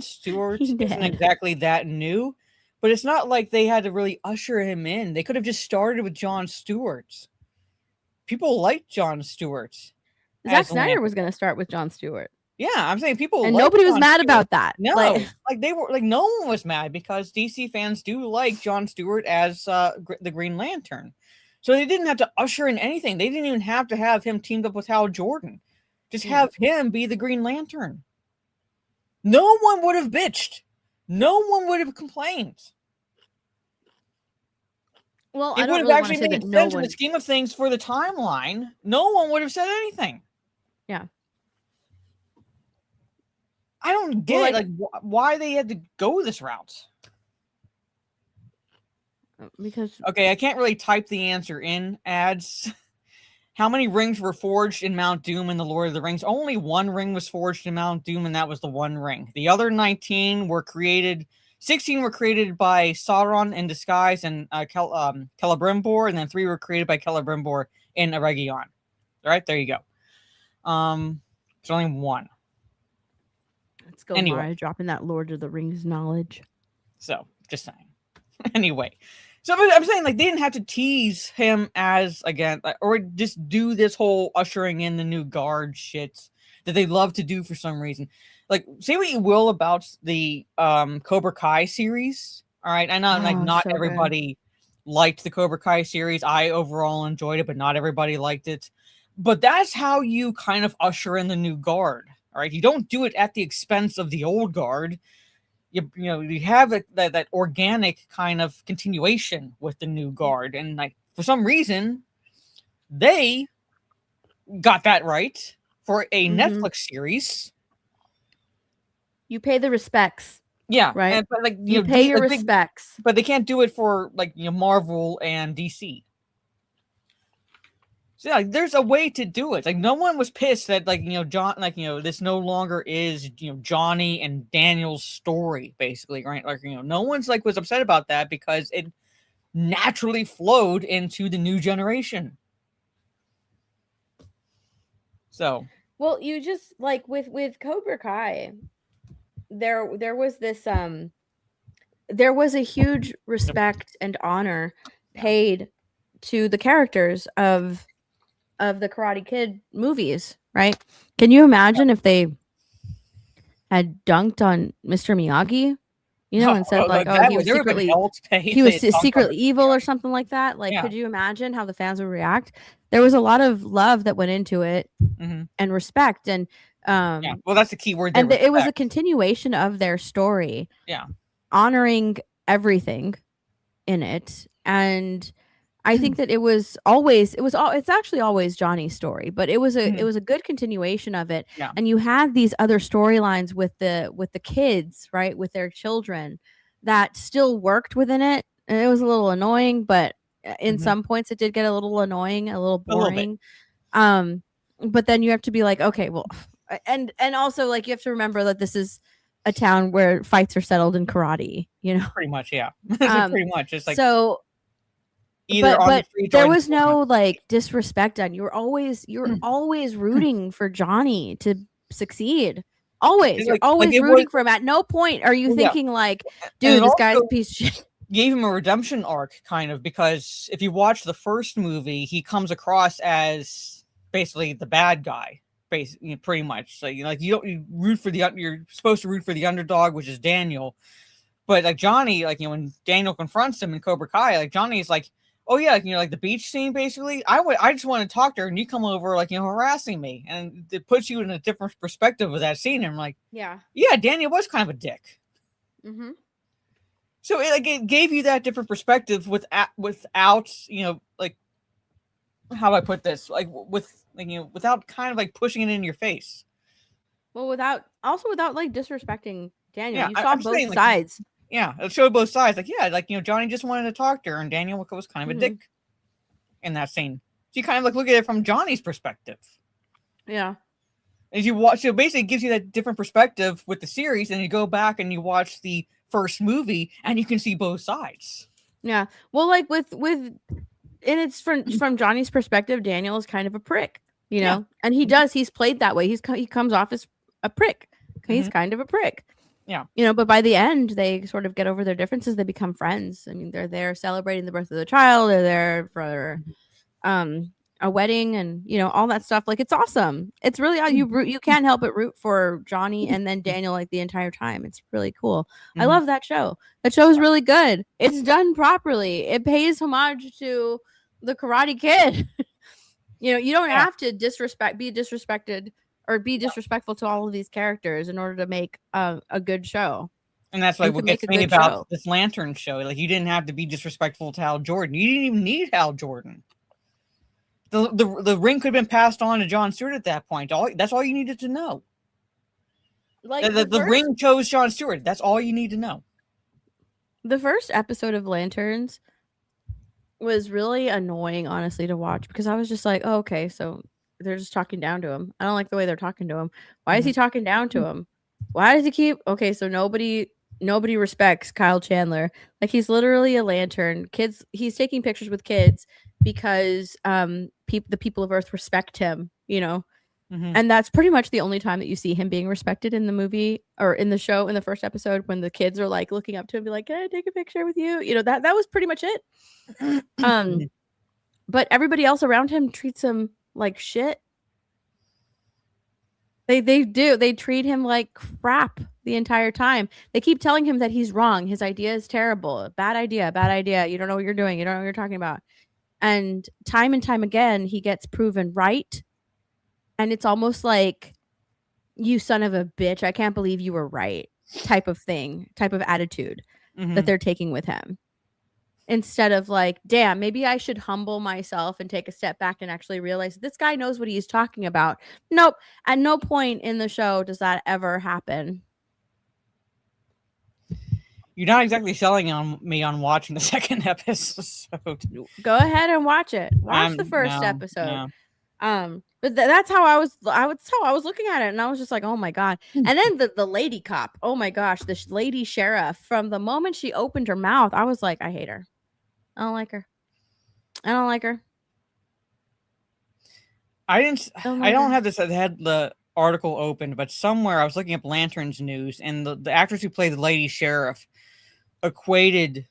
Stewart isn't exactly that new, but it's not like they had to really usher him in. They could have just started with Jon Stewart. People like Jon Stewart. Zack Snyder was going to start with Jon Stewart. Yeah, I'm saying people, and nobody was mad about that. No, like they were like no one was mad because DC fans do like Jon Stewart as the Green Lantern, so they didn't have to usher in anything. They didn't even have to have him teamed up with Hal Jordan. Just have him be the Green Lantern. No one would have bitched. No one would have complained. Well, it would have actually made sense in the scheme of things for the timeline. No one would have said anything. Yeah. I don't get it. Like why they had to go this route. Because okay, I can't really type the answer in ads. How many rings were forged in Mount Doom in the Lord of the Rings? Only one ring was forged in Mount Doom, and that was the One Ring. The other 16 were created by Sauron in disguise and Celebrimbor, and then 3 were created by Celebrimbor in Eregion. All right, there you go. There's only one. Let's go, Mara, dropping that Lord of the Rings knowledge. So, just saying. Anyway. So I'm saying, like, they didn't have to tease him as, again, or just do this whole ushering in the new guard shit that they love to do for some reason. Like, say what you will about the Cobra Kai series. All right. I know, not so everybody liked the Cobra Kai series. I overall enjoyed it, but not everybody liked it. But that's how you kind of usher in the new guard. All right. You don't do it at the expense of the old guard. you have that organic kind of continuation with the new guard, and like for some reason they got that right for a Netflix series. You pay the respects. Yeah, Right. but like You pay your respects. but they can't do it for like Marvel and DC. So yeah, like, there's a way to do it. Like no one was pissed that like John this no longer is Johnny and Daniel's story basically, right? Like no one's like was upset about that because it naturally flowed into the new generation. So well, you just like with Cobra Kai, there was this there was a huge respect and honor paid to the characters of the Karate Kid movies, right? Can you imagine if they had dunked on Mr. Miyagi, and said like, oh, he was secretly evil or something like that? Like, could you imagine how the fans would react? There was a lot of love that went into it and respect, and well, that's the key word. And it was a continuation of their story, honoring everything in it, and I think that it's actually always Johnny's story, but it was a good continuation of it. Yeah. And you had these other storylines with the kids, right, with their children that still worked within it. And it was a little annoying, but in some points it did get a little annoying, a little boring. But then you have to be like, okay, well, and also like you have to remember that this is a town where fights are settled in karate, Pretty much, yeah. Pretty much. It's like so. But there was no like disrespect done. You're always rooting for Johnny to succeed. Always, you're always rooting for him. At no point are you thinking like, dude, this guy's a piece of shit. Gave him a redemption arc, kind of, because if you watch the first movie, he comes across as basically the bad guy, basically, pretty much. So you root for you're supposed to root for the underdog, which is Daniel. But like Johnny, like when Daniel confronts him in Cobra Kai, like Johnny's like, oh yeah, like the beach scene, basically. I just want to talk to her, and you come over like harassing me, and it puts you in a different perspective of that scene. And I'm like, yeah, Daniel was kind of a dick. So it gave you that different perspective without like, how do I put this? Like without kind of like pushing it in your face. Well, without like disrespecting Daniel. Yeah, you saw both sides. Yeah, it showed both sides. Like, Johnny just wanted to talk to her, and Daniel was kind of a dick in that scene. So you kind of like look at it from Johnny's perspective. Yeah. As you watch, so it basically gives you that different perspective with the series, and you go back and you watch the first movie, and you can see both sides. Yeah. Well, like and it's from Johnny's perspective, Daniel is kind of a prick, and he's played that way. He comes off as a prick. He's kind of a prick. Yeah. But by the end, they sort of get over their differences. They become friends. I mean, they're there celebrating the birth of the child. They're there for a wedding and, all that stuff. Like, it's awesome. It's really you can't help but root for Johnny and then Daniel like the entire time. It's really cool. I love that show. That show is really good. It's done properly. It pays homage to the Karate Kid. You don't have to be disrespected or be disrespectful to all of these characters in order to make a good show. And that's like what gets me about this Lantern show. Like, you didn't have to be disrespectful to Hal Jordan. You didn't even need Hal Jordan. The ring could have been passed on to Jon Stewart at that point. That's all you needed to know. Like the ring chose Jon Stewart. That's all you need to know. The first episode of Lanterns was really annoying, honestly, to watch because I was just like, oh, okay, so they're just talking down to him. I don't like the way they're talking to him. Why is he talking down to him? Why does he keep? Okay, so nobody respects Kyle Chandler. Like, he's literally a lantern. He's taking pictures with kids because the people of Earth respect him, and that's pretty much the only time that you see him being respected in the movie or in the show in the first episode, when the kids are like looking up to him, be like, can I take a picture with you? That was pretty much it. But everybody else around him treats him like shit. They do. They treat him like crap the entire time. They keep telling him that he's wrong. His idea is terrible. Bad idea. You don't know what you're doing. You don't know what you're talking about. And time again, he gets proven right. And it's almost like, you son of a bitch, I can't believe you were right. type of attitude Mhm. that they're taking with him. Instead of like, damn, maybe I should humble myself and take a step back and actually realize this guy knows what he's talking about. Nope. At no point in the show does that ever happen. You're not exactly selling me on watching the second episode. Go ahead and watch it. Watch the first No, episode. no. But that's how I was looking at it, and I was just like, oh my god. And then the lady cop, oh my gosh, this lady sheriff, from the moment she opened her mouth, I was like, I hate her. I don't like her. I don't like her. I Don't like don't her. have this. I had the article open, but somewhere I was looking up Lanterns news, and the actress who played the lady sheriff equated.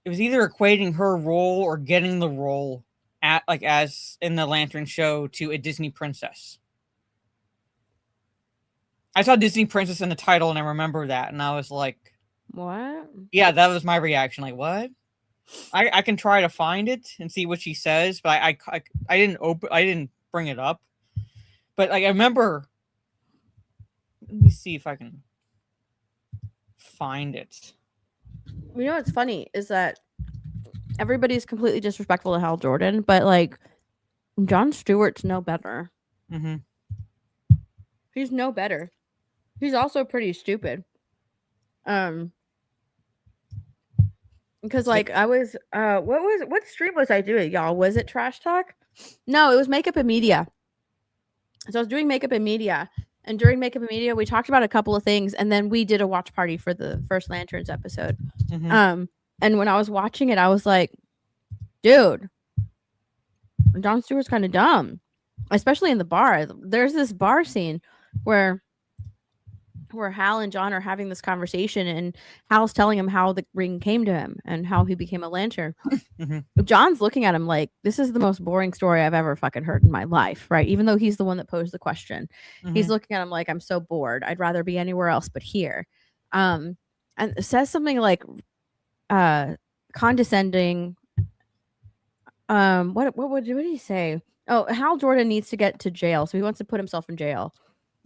It was either equating her role or getting the role as in the Lantern show to a Disney princess. I saw Disney princess in the title, and I remember that, and I was like, What? "Yeah, that was my reaction." Like, what? I can try to find it and see what she says, but I didn't bring it up. But like I remember, let me see if I can find it. You know what's funny is that everybody's completely disrespectful to Hal Jordan, but like Jon Stewart's no better. Mm-hmm. He's no better. He's also pretty stupid. Because like I was what stream was I doing, y'all? Was it Trash Talk? No, it was Makeup and Media. So I was doing Makeup and Media, and during Makeup and Media we talked about a couple of things, and then we did a watch party for the first Lanterns episode. Mm-hmm. And when I was watching it, I was like, dude, Jon Stewart's kind of dumb, especially in the bar. There's this bar scene where Hal and John are having this conversation, and Hal's telling him how the ring came to him and how he became a lantern. Mm-hmm. John's looking at him like, this is the most boring story I've ever fucking heard in my life, right? Even though he's the one that posed the question. Mm-hmm. He's looking at him like, I'm so bored. I'd rather be anywhere else but here. And says something like condescending. What did he say? Oh, Hal Jordan needs to get to jail, so he wants to put himself in jail.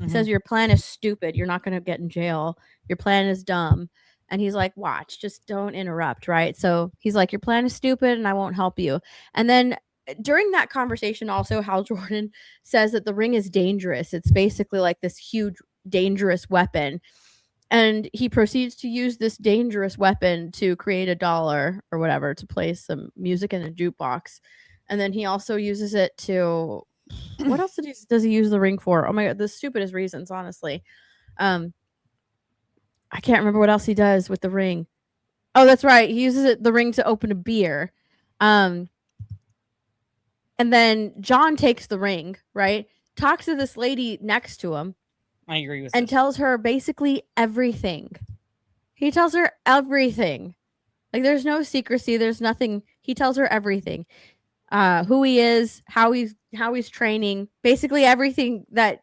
He says, your plan is stupid. You're not going to get in jail. Your plan is dumb. And he's like, watch, just don't interrupt, right? So he's like, your plan is stupid and I won't help you. And then during that conversation also, Hal Jordan says that the ring is dangerous. It's basically like this huge, dangerous weapon. And he proceeds to use this dangerous weapon to create $1 or whatever to play some music in a jukebox. And then he also uses it to... what else does he use the ring for? Oh my god, the stupidest reasons, honestly. I can't remember what else he does with the ring. Oh, that's right. He uses the ring to open a beer. And then John takes the ring, right? Talks to this lady next to him. I agree with and this. tells her basically everything. He tells her everything. Like there's no secrecy, there's nothing. He tells her everything. Who he is, how he's training, basically everything that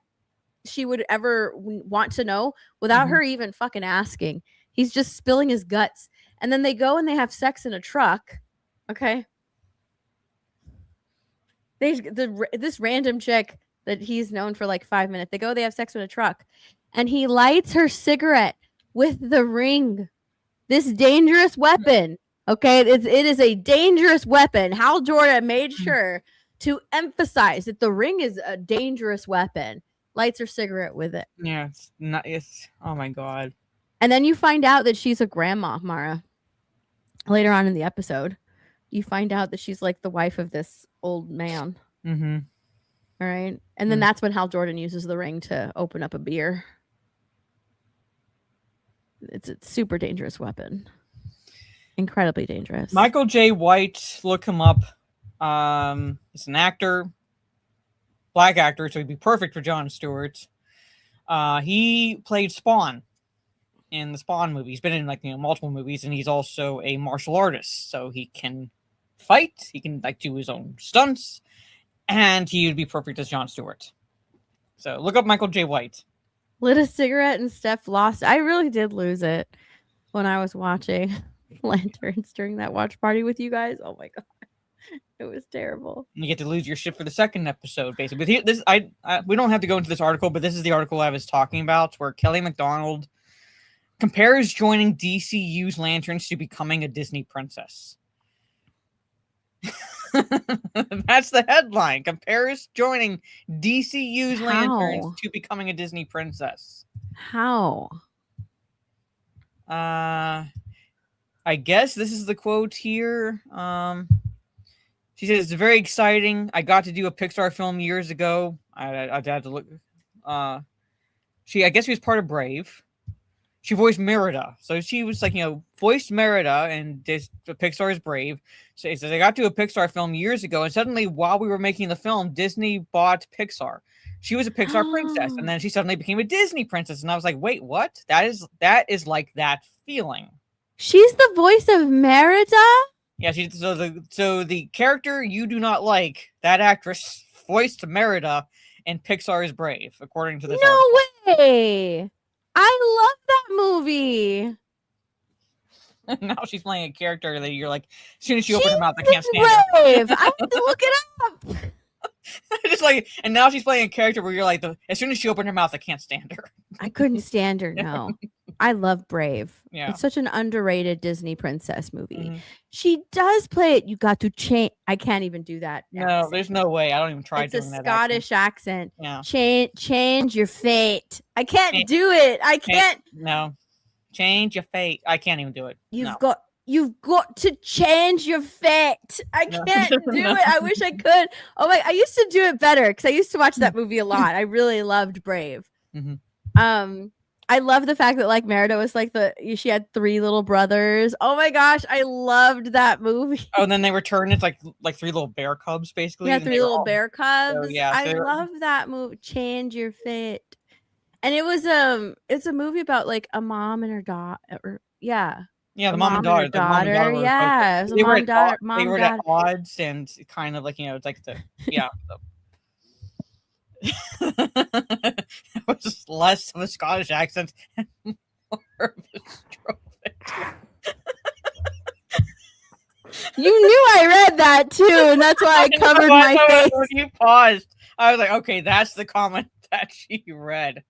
she would ever want to know without her even fucking asking. He's just spilling his guts. And then they go and they have sex in a truck. Okay. This random chick that he's known for like 5 minutes. They have sex in a truck. And he lights her cigarette with the ring. This dangerous weapon. Okay, it is a dangerous weapon. Hal Jordan made sure to emphasize that the ring is a dangerous weapon. Lights her cigarette with it. Yeah, it's not. It's oh my god. And then you find out that she's a grandma, Mara. Later on in the episode, you find out that she's like the wife of this old man. Mm-hmm. All right, and then that's when Hal Jordan uses the ring to open up a beer. It's a super dangerous weapon. Incredibly dangerous. Michael J. White, look him up. He's an actor, black actor, so he'd be perfect for Jon Stewart. He played Spawn in the Spawn movie. He's been in multiple movies, and he's also a martial artist, so he can fight. He can do his own stunts, and he would be perfect as Jon Stewart. So look up Michael J. White. Lit a cigarette and Steph lost. I really did lose it when I was watching Lanterns during that watch party with you guys. Oh my god, it was terrible. You get to lose your shit for the second episode, basically. But we don't have to go into this article, but this is the article I was talking about, where Kelly MacDonald Compares joining DCU's Lanterns to becoming a Disney princess. That's the headline. Compares joining DCU's Lanterns to becoming a Disney princess. How? I guess this is the quote here. She says, it's very exciting. I got to do a Pixar film years ago. I had to look. I guess she was part of Brave. She voiced Merida. So she was like, voiced Merida and this Pixar's Brave. So it says, I got to a Pixar film years ago, and suddenly while we were making the film, Disney bought Pixar. She was a Pixar princess, and then she suddenly became a Disney princess. And I was like, wait, what? That is like that feeling. She's the voice of Merida? Yeah, so the character you do not like, that actress voiced Merida in Pixar's Brave, according to this No way! I love that movie. Now she's playing a character that you're like, as soon as she opens her mouth, I can't stand her. Brave. I have to look it up. Just like, and now she's playing a character where you're like, as soon as she opened her mouth, I can't stand her. I couldn't stand her. No, I love Brave. Yeah, it's such an underrated Disney princess movie. Mm-hmm. She does play it. You got to change. I can't even do that. No, there's no way. I don't even try. It's doing a that Scottish accent. Yeah, change your fate. I can't do it. I can't. No, change your fate. I can't even do it. You've got to change your fate. I can't do it. I wish I could. Oh my! I used to do it better because I used to watch that movie a lot. I really loved Brave. Mm-hmm. I love the fact that like Merida was like she had 3 little brothers. Oh my gosh, I loved that movie. Oh, and then they returned. It's like 3 little bear cubs, basically. Yeah, 3 little bear cubs. So, yeah, I love that movie. Change your fate. And it was it's a movie about like a mom and her daughter. Yeah. Yeah, the mom and daughter. Yeah, they were at odds, and kind of like it's like it was less of a Scottish accent and more of a stroke. You knew I read that too, and that's why I covered my face. When you paused, I was like, okay, that's the comment that she read.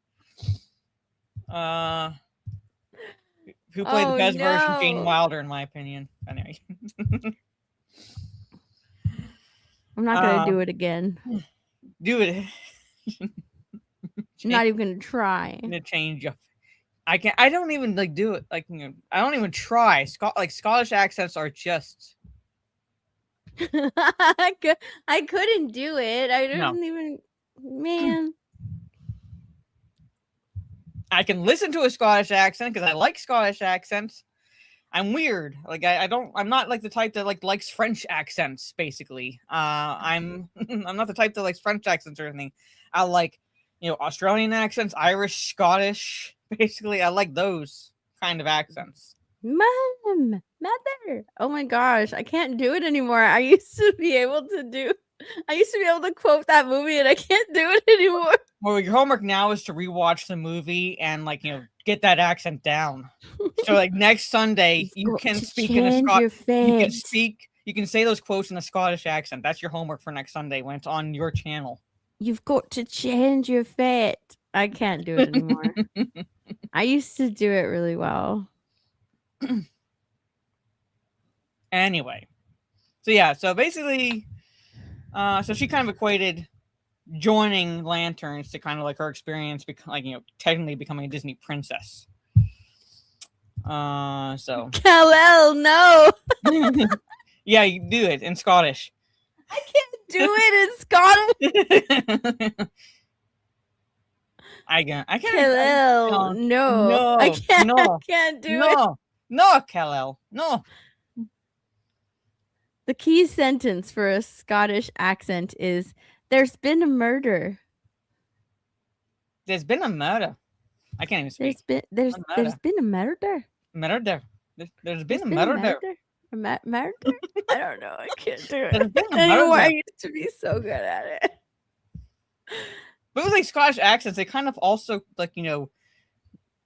Who played the best version? Gene Wilder, in my opinion. Anyway. I'm not gonna do it again. Do it. I'm not even gonna try. To change I can't. I don't even do it. I don't even try. Scottish accents are just. I couldn't do it. I didn't even. Man. I can listen to a Scottish accent because I like Scottish accents. I'm weird. I'm not like the type that likes French accents. Basically, I'm not the type that likes French accents or anything. I like, Australian accents, Irish, Scottish. Basically, I like those kind of accents. Mother. Oh my gosh, I can't do it anymore. I used to be able to quote that movie, and I can't do it anymore. Well, your homework now is to rewatch the movie and get that accent down. So next Sunday you can speak in a Scottish. You can say those quotes in a Scottish accent. That's your homework for next Sunday when it's on your channel. You've got to change your fate. I can't do it anymore. I used to do it really well. Anyway, so basically, so she kind of equated joining Lanterns to kind of like her experience, technically becoming a Disney princess. So Kal-El, no. Yeah, you do it in Scottish. I can't do it in Scottish. I can't. Kal-El, no. I can't. I can't do it. No, Kal-El, no. The key sentence for a Scottish accent is, "There's been a murder." There's been a murder. I can't even speak. There's been a murder. Murder. There's been a murder. Murder? I don't know. I can't do it. There's been a Anymore. murder. I used to be so good at it. But with Scottish accents, they kind of also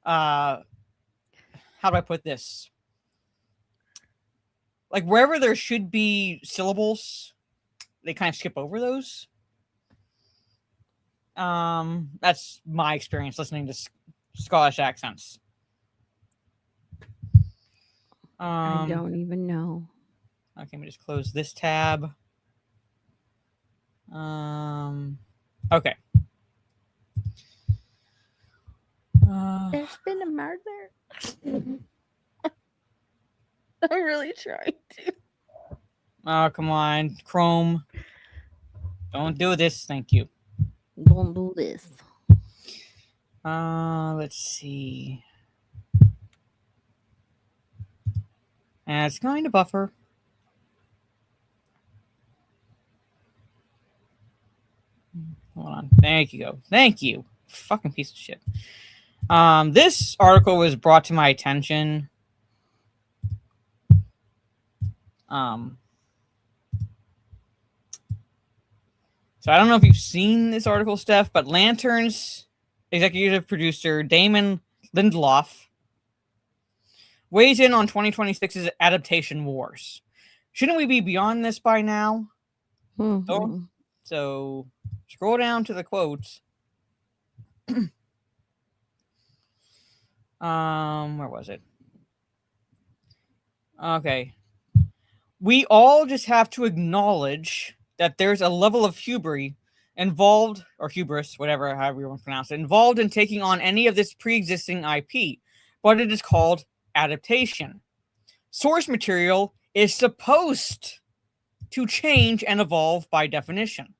how do I put this? Wherever there should be syllables, they kind of skip over those. That's my experience listening to Scottish accents. I don't even know. Okay, let me just close this tab. Okay. There's been a murder. I'm really trying to. Oh, come on, Chrome. Don't do this. Thank you. Don't do this. Let's see. It's going to buffer. Hold on. Thank you. Thank you. Fucking piece of shit. This article was brought to my attention. So I don't know if you've seen this article, Steph, but Lantern's executive producer Damon Lindelof weighs in on 2026's adaptation wars. Shouldn't we be beyond this by now? Mm-hmm. So scroll down to the quotes. Where was it? Okay. We all just have to acknowledge that there's a level of hubris involved, or hubris, whatever, however you want to pronounce it, involved in taking on any of this pre-existing IP, but it is called adaptation. Source material is supposed to change and evolve by definition.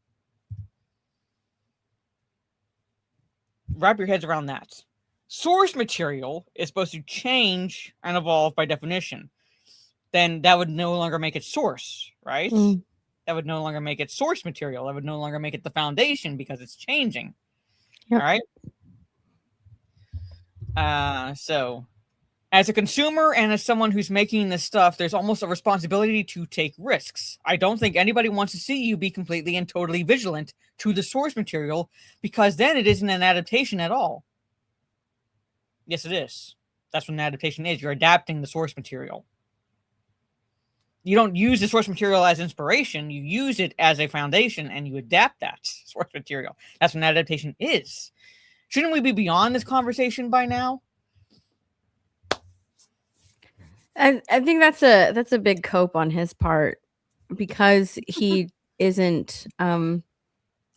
Wrap your heads around that. Source material is supposed to change and evolve by definition. Then that would no longer make it source, right? That would no longer make it source material. That would no longer make it the foundation because it's changing. Yep. All right. So as a consumer and as someone who's making this stuff, there's almost a responsibility to take risks. I don't think anybody wants to see you be completely and totally vigilant to the source material, because then it isn't an adaptation at all. Yes, it is. That's what an adaptation is. You're adapting the source material. You don't use the source material as inspiration. You use it as a foundation and you adapt that source material. That's what an adaptation is. Shouldn't we be beyond this conversation by now? I think that's a big cope on his part, because he isn't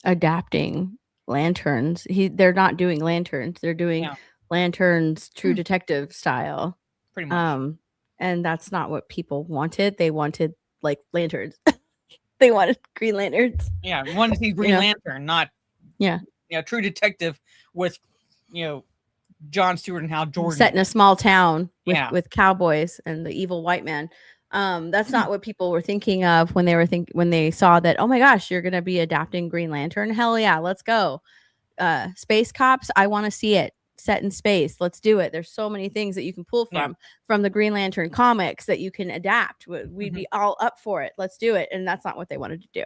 adapting Lanterns. They're not doing Lanterns. They're doing Lanterns True Detective style. Pretty much. And that's not what people wanted. They wanted like Lanterns. They wanted Green Lanterns. Yeah, we wanted to see Green Lantern, not True Detective with Jon Stewart and Hal Jordan set in a small town with cowboys and the evil white man. That's not what people were thinking of when they saw that. Oh my gosh, you're gonna be adapting Green Lantern. Hell yeah, let's go. Space Cops, I want to see it set in space. Let's do it. There's so many things that you can pull from the Green Lantern comics that you can adapt. We'd be all up for it. Let's do it. And that's not what they wanted to do.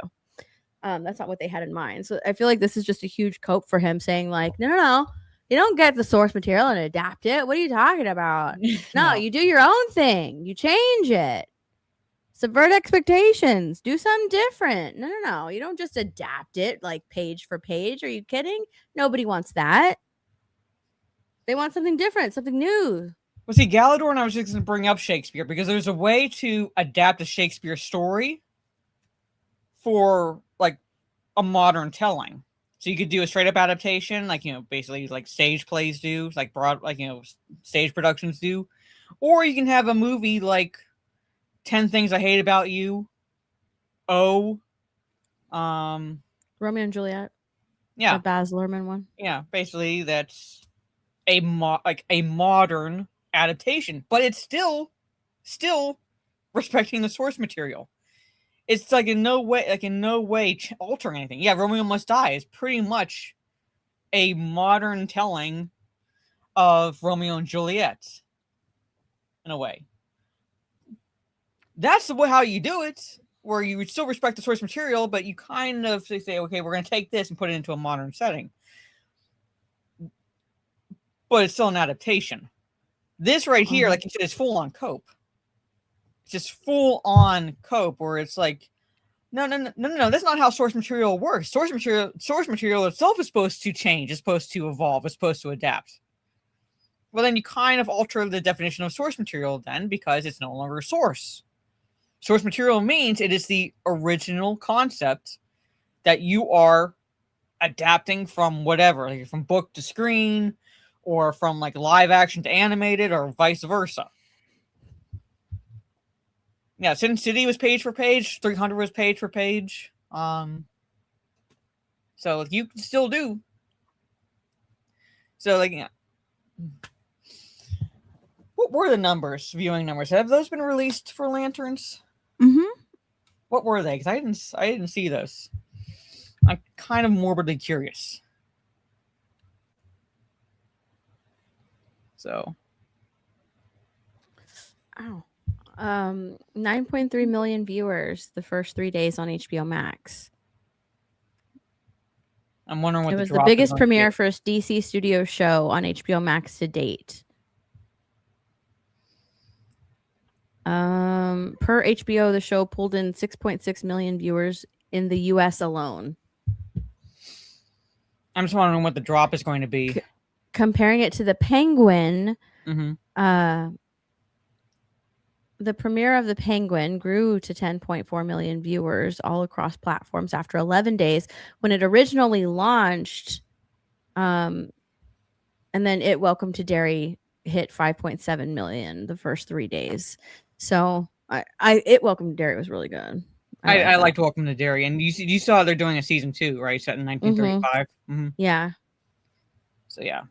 That's not what they had in mind. So I feel like this is just a huge cope for him, saying like, no, you don't get the source material and adapt it. What are you talking about? No, you do your own thing. You change it. Subvert expectations. Do something different. No. You don't just adapt it like page for page. Are you kidding? Nobody wants that. They want something different, something new. Well, see, Galador and I was just going to bring up Shakespeare because there's a way to adapt a Shakespeare story for like a modern telling. So you could do a straight up adaptation, like, basically like stage plays do, like stage productions do. Or you can have a movie like 10 Things I Hate About You. Romeo and Juliet. Yeah. The Baz Luhrmann one. Yeah, basically that's a modern adaptation, but it's still respecting the source material. It's like in no way altering anything. Yeah, Romeo Must Die is pretty much a modern telling of Romeo and Juliet in a way. That's the way how you do it, where you would still respect the source material, but you kind of say, okay, we're going to take this and put it into a modern setting. But it's still an adaptation. This right here, like you said, is full on cope. It's just full on cope, where it's like, no. That's not how source material works. Source material itself is supposed to change. It's supposed to evolve. It's supposed to adapt. well, then you kind of alter the definition of source material then, because it's no longer a source. Source material means it is the original concept that you are adapting from whatever, like from book to screen, or from like live action to animated, or vice versa. Yeah, Sin City was page for page, 300 was page for page. So you can still do. So like, yeah. What were the numbers, viewing numbers? Have those been released for Lanterns? Mm-hmm. What were they? Because I didn't see those. I'm kind of morbidly curious. So. Oh. 9.3 million viewers the first 3 days on HBO Max. I'm wondering what It the was the drop is biggest going to premiere be. for a DC Studio show on HBO Max to date. Per HBO, the show pulled in 6.6 million viewers in the US alone. I'm just wondering what the drop is going to be. Comparing it to The Penguin, Mm-hmm. the premiere of The Penguin grew to 10.4 million viewers all across platforms after 11 days when it originally launched. And then It Welcome to Derry hit 5.7 million the first 3 days. So It Welcome to Derry was really good. I liked Welcome to Derry, and you saw they're doing a season 2, right? Set in 1935. Mm-hmm. Yeah. So yeah.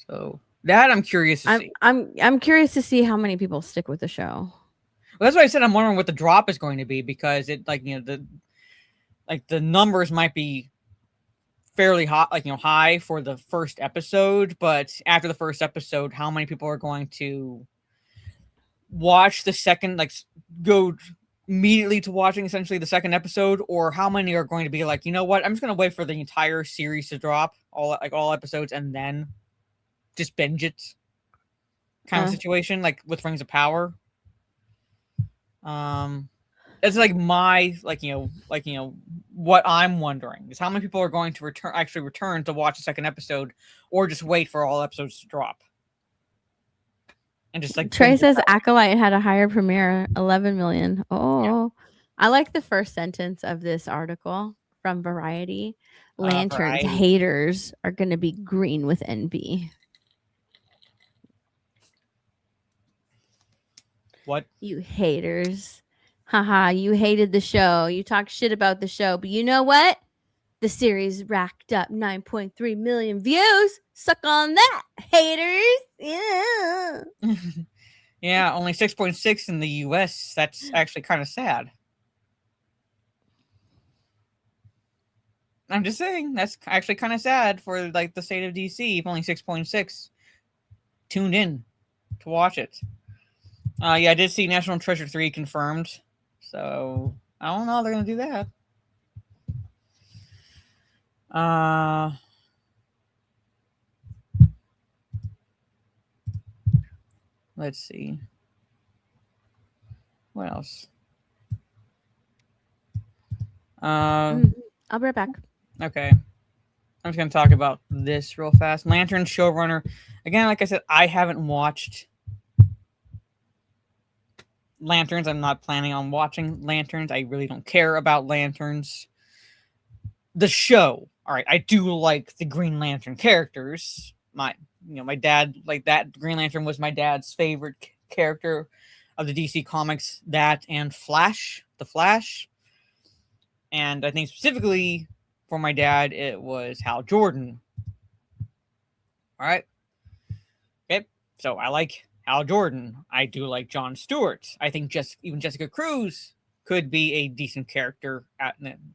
So that I'm curious to see. I'm curious to see how many people stick with the show. Well, that's why I said I'm wondering what the drop is going to be, because it, like, you know, the numbers might be fairly hot, like, you know, high for the first episode, but after the first episode, how many people are going to watch the second, like, go immediately to watching essentially the second episode, or how many are going to be like, you know what, I'm just going to wait for the entire series to drop, all episodes, and then just binge it, kind of situation, like with Rings of Power. It's like my, like, you know, what I'm wondering is how many people are going to return to watch the second episode, or just wait for all episodes to drop. And just like Trey says Acolyte had a higher premiere, 11 million. Oh, yeah. I like the first sentence of this article from Variety. Lanterns Variety. Haters are going to be green with envy. What? You haters. Haha, you hated the show. You talk shit about the show. But you know what? The series racked up 9.3 million views. Suck on that, haters. Yeah. Yeah, only 6.6 in the US. That's actually kind of sad. I'm just saying, that's actually kind of sad for, like, the state of DC. If only 6.6 tuned in to watch it. Yeah, I did see National Treasure 3 confirmed. So I don't know how they're gonna do that. Let's see. What else? I'll be right back. Okay. I'm just gonna talk about this real fast. Lantern showrunner. Again, like I said, I haven't watched Lanterns. I'm not planning on watching Lanterns. I really don't care about Lanterns. The show, all right, I do like the Green Lantern characters. My dad, like, that Green Lantern was my dad's favorite character of the DC comics. That and the Flash. And I think specifically for my dad, it was Hal Jordan. All right. Okay. So I like Hal Jordan. I do like Jon Stewart. I think even Jessica Cruz could be a decent character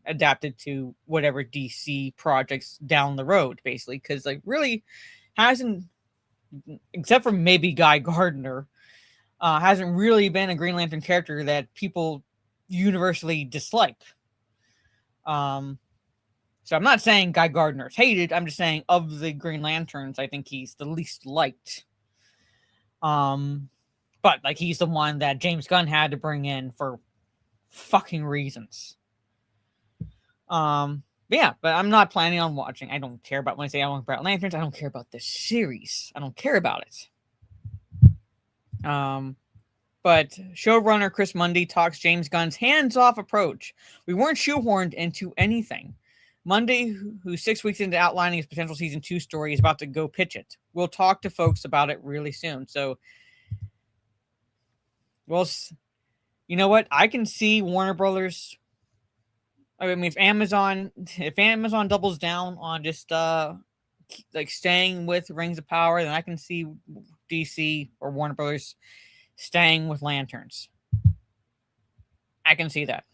adapted to whatever DC projects down the road, basically, because, like, really hasn't, except for maybe Guy Gardner, hasn't really been a Green Lantern character that people universally dislike. So I'm not saying Guy Gardner's hated. I'm just saying, of the Green Lanterns, I think he's the least liked. But, like, he's the one that James Gunn had to bring in for fucking reasons. But yeah, but I'm not planning on watching. I don't care about when I say I don't care about Lanterns. I don't care about the series. I don't care about it. But showrunner Chris Mundy talks James Gunn's hands-off approach. We weren't shoehorned into anything. Mundy, who's 6 weeks into outlining his potential season 2 story, is about to go pitch it. We'll talk to folks about it really soon. So, well, you know what? I can see Warner Brothers. I mean, if Amazon doubles down on just like staying with Rings of Power, then I can see DC or Warner Brothers staying with Lanterns. I can see that.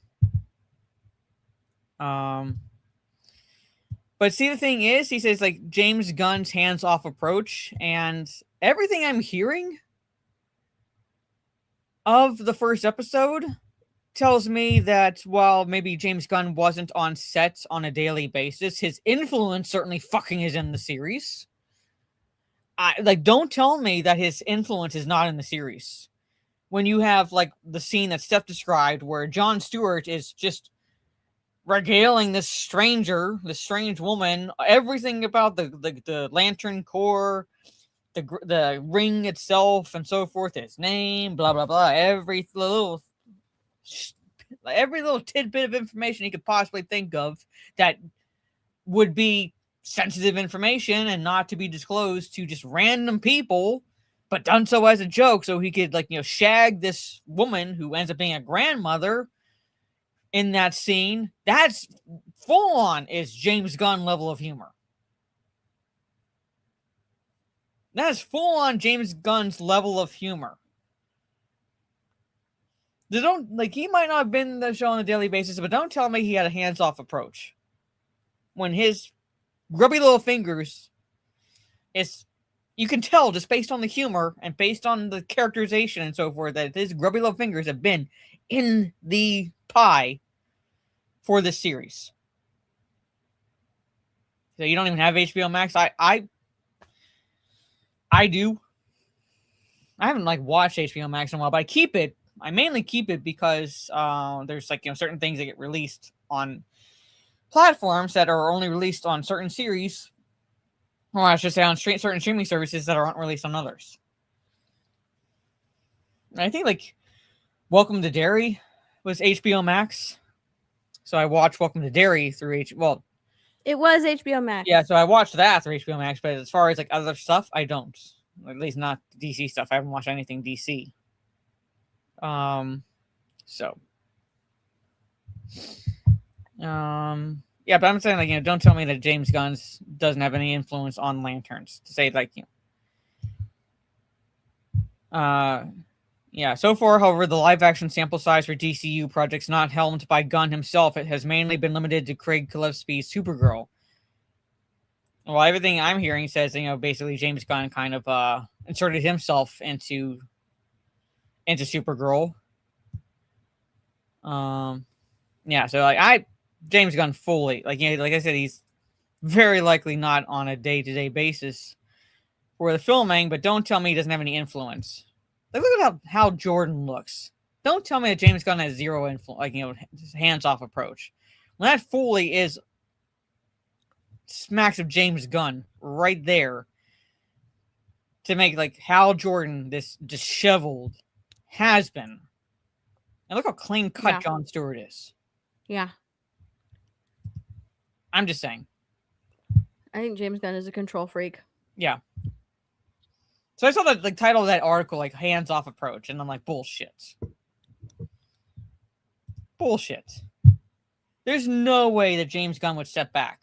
But see, the thing is, he says like James Gunn's hands-off approach, and everything I'm hearing of the first episode tells me that while maybe James Gunn wasn't on set on a daily basis, his influence certainly fucking is in the series. Don't tell me that his influence is not in the series. When you have like the scene that Steph described where Jon Stewart is just regaling this strange woman, everything about the Lantern Corps, the ring itself and so forth, its name, blah, blah, blah, every little tidbit of information you could possibly think of that would be sensitive information and not to be disclosed to just random people, but done so as a joke so he could shag this woman who ends up being a grandmother in that scene. That's full on is James Gunn level of humor. That is full on James Gunn's level of humor. He might not have been in the show on a daily basis, but don't tell me he had a hands-off approach. When his grubby little fingers you can tell just based on the humor and based on the characterization and so forth that his grubby little fingers have been in the pie for this series. So you don't even have HBO Max. I do. I haven't watched HBO Max in a while, but I keep it. I mainly keep it because there's certain things that get released on platforms that are only released on certain series, or I should say on certain streaming services that aren't released on others. And I think Welcome to Derry was HBO Max, so I watched Welcome to Derry through It was HBO Max. Yeah, so I watched that through HBO Max, but as far as other stuff, I don't. At least not DC stuff. I haven't watched anything DC. Yeah, but I'm saying don't tell me that James Gunn doesn't have any influence on Lanterns to say yeah. So far, however, the live action sample size for DCU projects not helmed by Gunn himself, it has mainly been limited to Craig Gillespie's Supergirl. Well, everything I'm hearing says basically James Gunn kind of inserted himself into Supergirl. Yeah, so James Gunn fully like I said, he's very likely not on a day-to-day basis for the filming, but don't tell me he doesn't have any influence. Look at how Jordan looks. Don't tell me that James Gunn has zero influence, hands-off approach. When that fully is smacks of James Gunn right there to make Hal Jordan this disheveled has-been. And look how clean cut Jon Stewart is. Yeah. I'm just saying. I think James Gunn is a control freak. Yeah. So I saw the title of that article, hands-off approach, and I'm like, bullshit. Bullshit. There's no way that James Gunn would step back.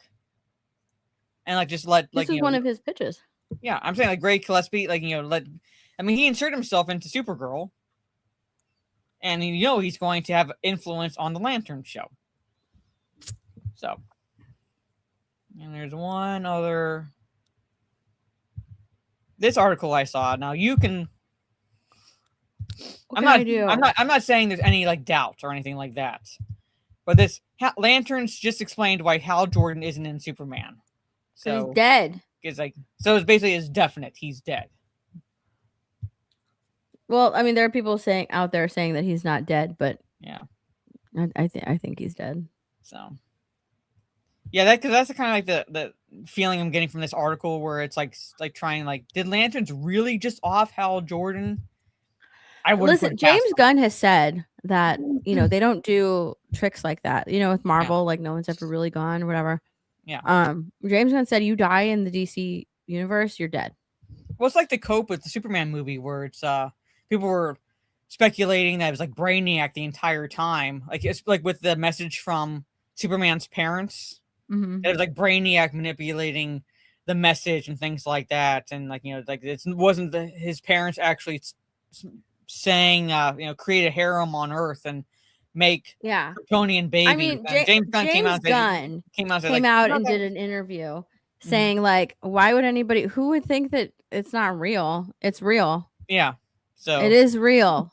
And just let this is one of his pitches. Yeah, I'm saying Greg Gillespie, he inserted himself into Supergirl. And he's going to have influence on the Lantern show. So, and there's one other. This article I saw. Now you can. I'm not saying there's any doubt or anything like that. But this Lanterns just explained why Hal Jordan isn't in Superman. So he's dead. It's it's basically definite. He's dead. Well, I mean, there are people out there saying that he's not dead, but yeah, I think he's dead. So, Yeah, because that's the kind of like the feeling I'm getting from this article, where it's like trying like, did Lanterns really just off Hal Jordan? I wouldn't put Listen, it past James Gunn has said that, they don't do tricks like that. With Marvel, like no one's ever really gone or whatever. Yeah. James Gunn said you die in the DC universe, you're dead. Well, it's like the cope with the Superman movie, where it's people were speculating that it was like Brainiac the entire time. Like it's like with the message from Superman's parents. Mm-hmm. It was like Brainiac manipulating the message and things like that, and like like it wasn't his parents actually saying create a harem on Earth and make Yeah. Kryptonian babies. I mean, And James Gunn came out and did an interview saying like, why would anybody? Who would think that it's not real? It's real. Yeah. So it is real.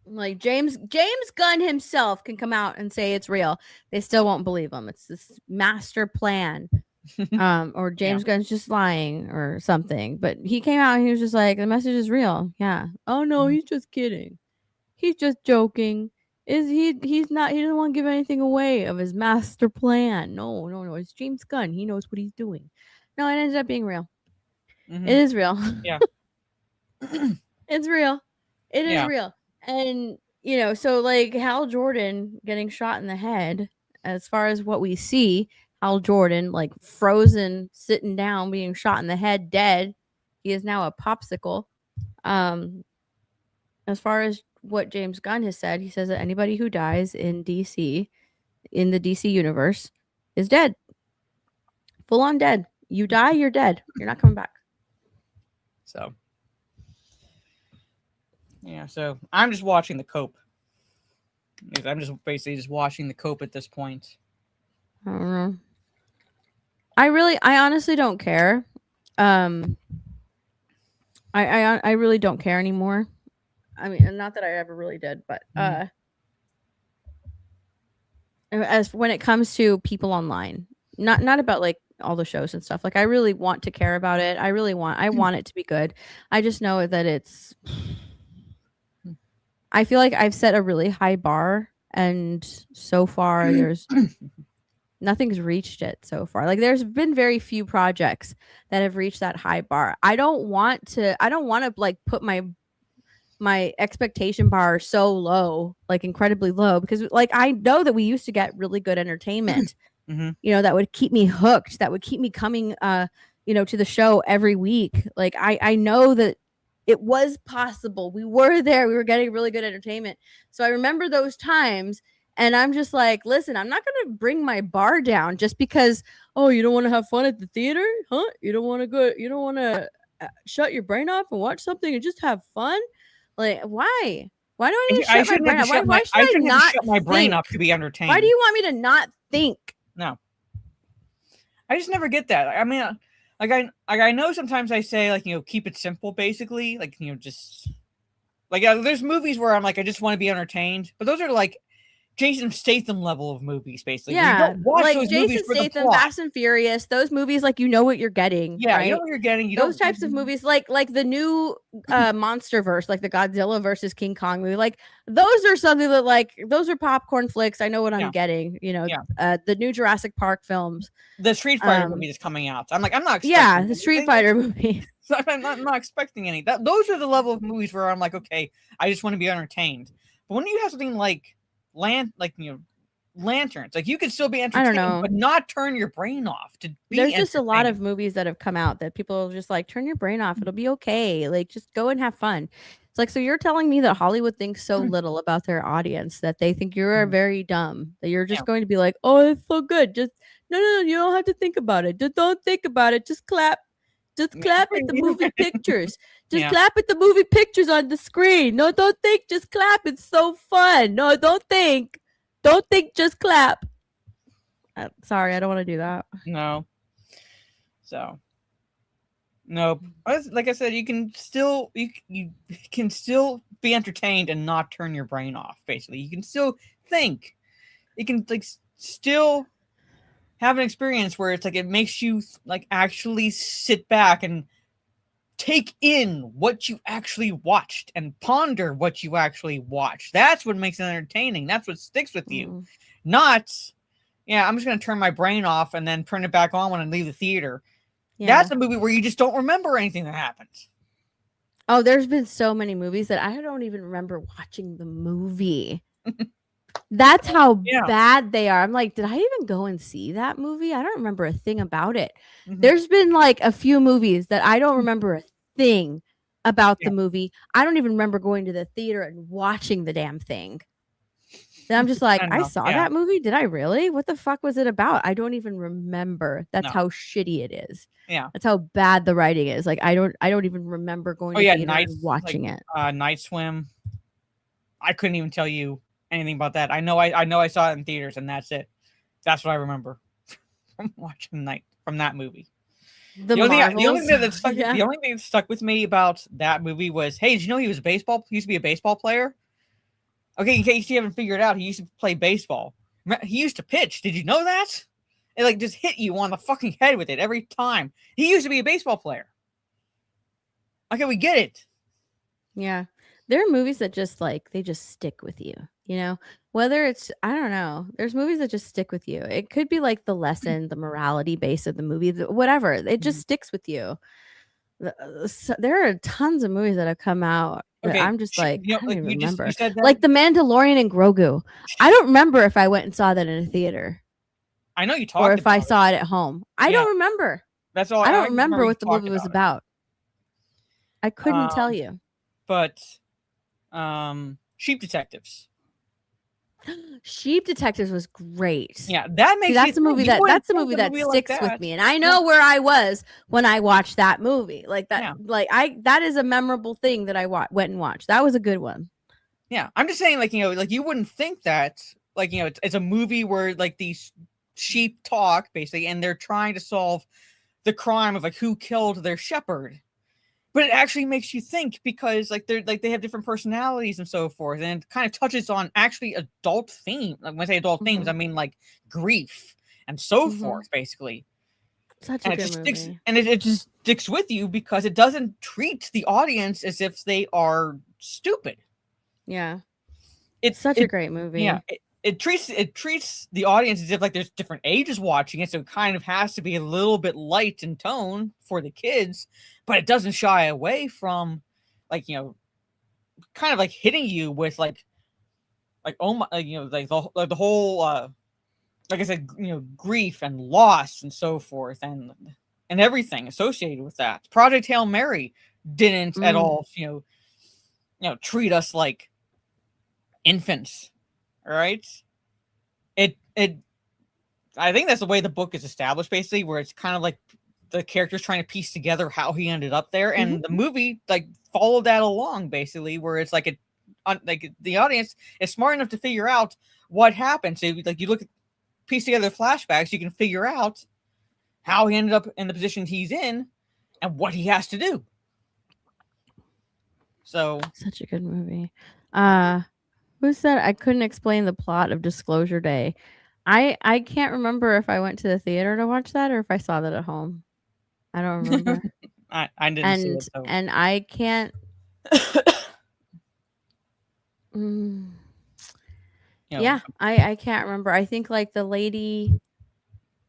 Like James Gunn himself can come out and say it's real. They still won't believe him. It's this master plan. Or James Gunn's just lying or something. But he came out and he was just like, the message is real. Yeah. Oh no, he's just kidding. He's just joking. He's not, he doesn't want to give anything away of his master plan. No. It's James Gunn. He knows what he's doing. No, it ended up being real. It is real. Yeah. It's real. It is real. And, so like Hal Jordan getting shot in the head, as far as what we see, Hal Jordan, like frozen, sitting down, being shot in the head, dead. He is now a popsicle. As far as what James Gunn has said, he says that anybody who dies in DC, in the DC universe, is dead. Full on dead. You die, you're dead. You're not coming back. So. Yeah, so I'm just watching the cope. I'm just basically just watching the cope at this point. I don't know. I honestly don't care. I really don't care anymore. I mean, not that I ever really did, but as when it comes to people online, not about like all the shows and stuff. Like I really want to care about it. I want it to be good. I just know that it's. I feel like I've set a really high bar, and so far there's nothing's reached it so far. Like there's been very few projects that have reached that high bar. I don't want to like put my expectation bar so low, like incredibly low, because like I know that we used to get really good entertainment, that would keep me hooked, that would keep me coming to the show every week. Like I know that it was possible. We were there. We were getting really good entertainment. So I remember those times, and I'm just like, listen, I'm not going to bring my bar down just because, you don't want to have fun at the theater? Huh? You don't want to shut your brain off and watch something and just have fun? Like, why? Why do I need to shut my brain off? Why should I not shut my brain up to be entertained? Why do you want me to not think? No. I just never get that. I mean, I know sometimes I say like, keep it simple, basically, like, just like, there's movies where I'm like, I just want to be entertained, but those are like Jason Statham level of movies, basically. Yeah, you don't watch like those Jason Statham, Fast and Furious, those movies, like what you're getting. Yeah, right? you know what you're getting. Those types of movies, like the new MonsterVerse, like the Godzilla versus King Kong movie, like those are something that like those are popcorn flicks. I know what I'm getting. The new Jurassic Park films, the Street Fighter movie that's coming out. I'm not. Yeah, the Street Fighter movie. So I'm not expecting any. Those are the level of movies where I'm like, okay, I just want to be entertained. But when you have something like Lanterns, like you could still be entertained, but not turn your brain off. There's just a lot of movies that have come out that people are just like, turn your brain off, it'll be okay, like just go and have fun. It's like, so you're telling me that Hollywood thinks so little about their audience that they think you're very dumb, that you're just going to be like, oh, it's so good, just no, you don't have to think about it, just don't think about it, just clap at the movie pictures. Just clap at the movie pictures on the screen. No, don't think, just clap. It's so fun. No, don't think. Don't think, just clap. Sorry, I don't want to do that. No. So. No. Like I said, you can still you can still be entertained and not turn your brain off, basically. You can still think. You can like still have an experience where it's like it makes you like actually sit back and take in what you actually watched and ponder what you actually watched. That's what makes it entertaining. That's what sticks with you. Not, yeah, I'm just gonna turn my brain off and then turn it back on when I leave the theater. Yeah. That's a movie where you just don't remember anything that happens. Oh, there's been so many movies that I don't even remember watching the movie. That's how Yeah. bad they are. I'm like, did I even go and see that movie? I don't remember a thing about it. Mhm. There's been like a few movies that I don't remember a thing about the movie. I don't even remember going to the theater and watching the damn thing. Then I'm just like, I I know, saw yeah. that movie. Did I really? What the fuck was it about? I don't even remember. That's No. how shitty it is. Yeah. That's how bad the writing is. Like I don't even remember going Oh to yeah, theater and watching it. Night Swim. I couldn't even tell you anything about that. I know I saw it in theaters, and that's it. That's what I remember from watching from that movie. The only Marvels. thing that stuck, Yeah. the only thing that stuck with me about that movie was, hey, did you know he used to be a baseball player? Okay, in case you haven't figured it out, he used to play baseball. He used to pitch. Did you know that? It like just hit you on the fucking head with it every time. He used to be a baseball player. Okay, we get it. Yeah. There are movies that just like they just stick with you, you know? Whether it's I don't know. There's movies that just stick with you. It could be like the lesson, the morality base of the movie, whatever. It just sticks with you. There are tons of movies that have come out that Okay, I'm just like, you know, I don't like even you remember. said that. Like The Mandalorian and Grogu. I don't remember if I went and saw that in a theater I know you talked or if I about it. saw it at home. I Yeah. don't remember. That's all. I don't just remember you what the talked movie was it. about. I couldn't tell you. But Sheep Detectives. Sheep Detectives was great. Yeah, that makes See, that's a movie that sticks sticks with me, and I know where I was when I watched that movie. Like that, Yeah. That is a memorable thing that I went and watched. That was a good one. Yeah, I'm just saying, like, you know, like you wouldn't think that, like, you know, it's a movie where like these sheep talk basically, and they're trying to solve the crime of like who killed their shepherd. But it actually makes you think because like they have different personalities and so forth, and it kind of touches on actually adult theme. Like when I say adult themes, I mean like grief and so forth, basically. Such a good movie. Sticks, and it just sticks with you because it doesn't treat the audience as if they are stupid. Yeah, it's such a great movie. Yeah, it treats the audience as if like there's different ages watching it, so it kind of has to be a little bit light in tone for the kids, but it doesn't shy away from, like, you know, kind of like hitting you with like oh my, like, you know, like the whole like I said, you know, grief and loss and so forth, and everything associated with that. Project Hail Mary didn't at all, you know, treat us like infants. Right? I think that's the way the book is established, basically, where it's kind of like the character's trying to piece together how he ended up there, and the movie like followed that along, basically, where it's like like the audience is smart enough to figure out what happened. So like you look at piece together flashbacks, you can figure out how he ended up in the position he's in and what he has to do. So such a good movie. Who said I couldn't explain the plot of Disclosure Day? I can't remember if I went to the theater to watch that or if I saw that at home. I don't remember. I didn't see it, so. And I can't. Yeah, I can't remember. I think like the lady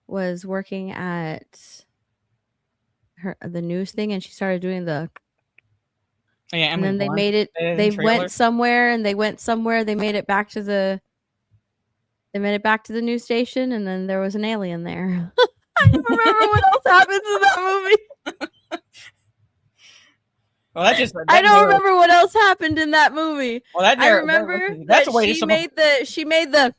was working at the news thing, and she started doing the. Yeah, and then they made it. They went somewhere, and they made it back to the. They made it back to the news station, and then there was an alien there. I don't remember what else happens in that movie. Well, that's just. I don't remember what else happened in that movie. Well, I remember that she made the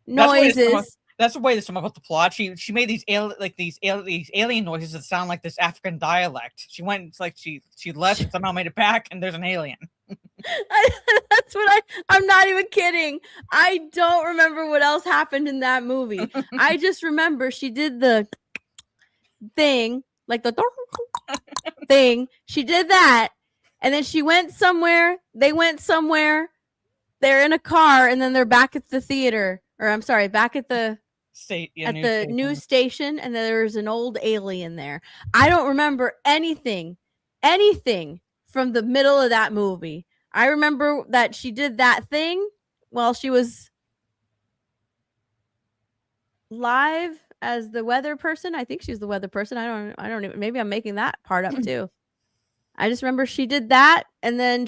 noises. That's the way to sum up the plot. She made these alien noises that sound like this African dialect. She went, it's like she left and somehow made it back, and there's an alien. That's what I'm not even kidding. I don't remember what else happened in that movie. I just remember she did the thing, like the thing. She did that, and then she went somewhere. They went somewhere. They're in a car, and then they're back at the theater, or I'm sorry, back at the news station, and there's an old alien there. I don't remember anything from the middle of that movie. I remember that she did that thing while she was live as the weather person. I think she's the weather person. I don't even, maybe I'm making that part up too. I just remember she did that, and then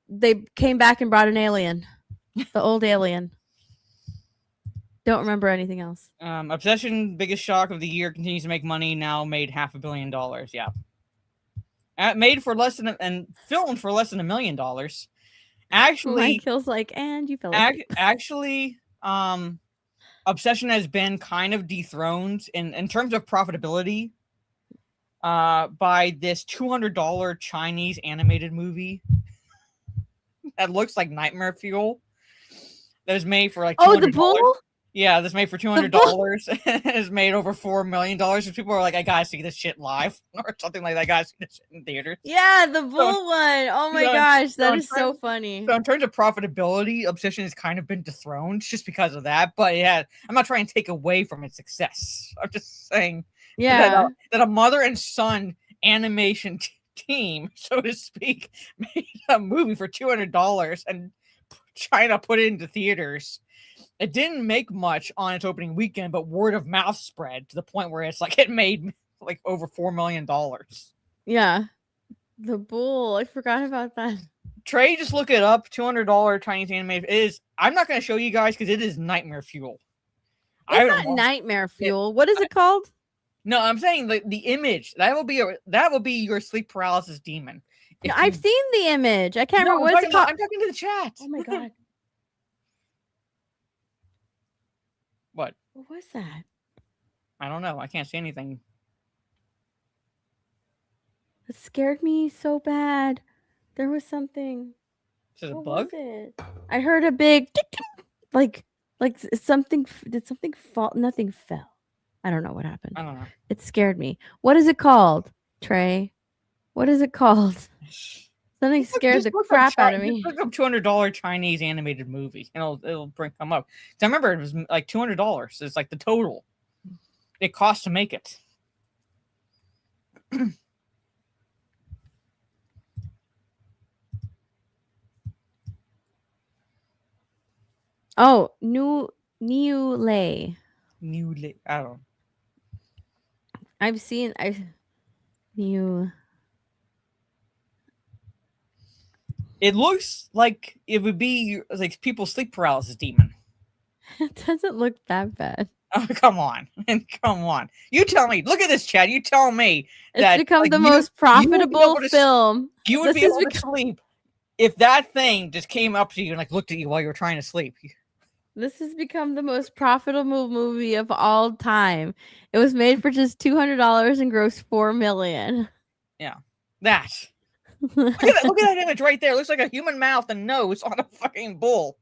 they came back and brought an alien, the old alien. Don't remember anything else. Obsession, biggest shock of the year, continues to make money. Now made $500 million. Yeah, made for less than and filmed for less than $1 million. Actually, Michael's like, and you fell asleep. Actually, Obsession has been kind of dethroned in terms of profitability by this $200 Chinese animated movie that looks like nightmare fuel. That was made for like $200. Oh, the bull. Yeah, this made for $200. It's made over $4 million. So people are like, I gotta see this shit live or something like that. I gotta see this shit in theaters. Yeah, the bull one. Oh my gosh, that is so funny. So in terms of profitability, Obsession has kind of been dethroned just because of that. But yeah, I'm not trying to take away from its success. I'm just saying that a mother and son animation team, so to speak, made a movie for $200 and China put it into theaters. It didn't make much on its opening weekend, but word of mouth spread to the point where it's like it made like over $4 million. Yeah. The bull. I forgot about that. Trey, just look it up. $200 Chinese animated is. I'm not going to show you guys because it is nightmare fuel. It's not nightmare fuel. What is it called? No, I'm saying the image that will be your sleep paralysis demon. No, I've seen the image. I can't remember what it's called. I'm talking to the chat. Oh my god. What? What was that? I don't know. I can't see anything. It scared me so bad. There was something. Is it a What bug? was it? I heard a big like something. Did something fall? Nothing fell. I don't know what happened. I don't know. It scared me. What is it called, Trey? What is it called? Something scared the crap out of me. Look up $200 Chinese animated movie, and it'll come up. I remember it was like $200. It's like the total it cost to make it. Oh, New Lay. I don't know. It looks like it would be like people's sleep paralysis demon. It doesn't look that bad. Oh, come on. Come on. You tell me. Look at this, Chad. You tell me that it's become the most profitable film. You would be able to sleep if that thing just came up to you and like looked at you while you were trying to sleep. This has become the most profitable movie of all time. It was made for just $200 and grossed $4 million. Yeah. That. Look at that image right there. It looks like a human mouth and nose on a fucking bull.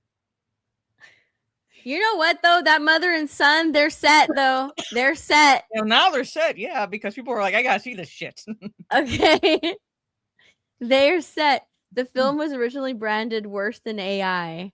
You know what, though? That mother and son, they're set, though. They're set. Now they're set, yeah, because people are like, I gotta see this shit. Okay. They're set. The film was originally branded Worse Than AI.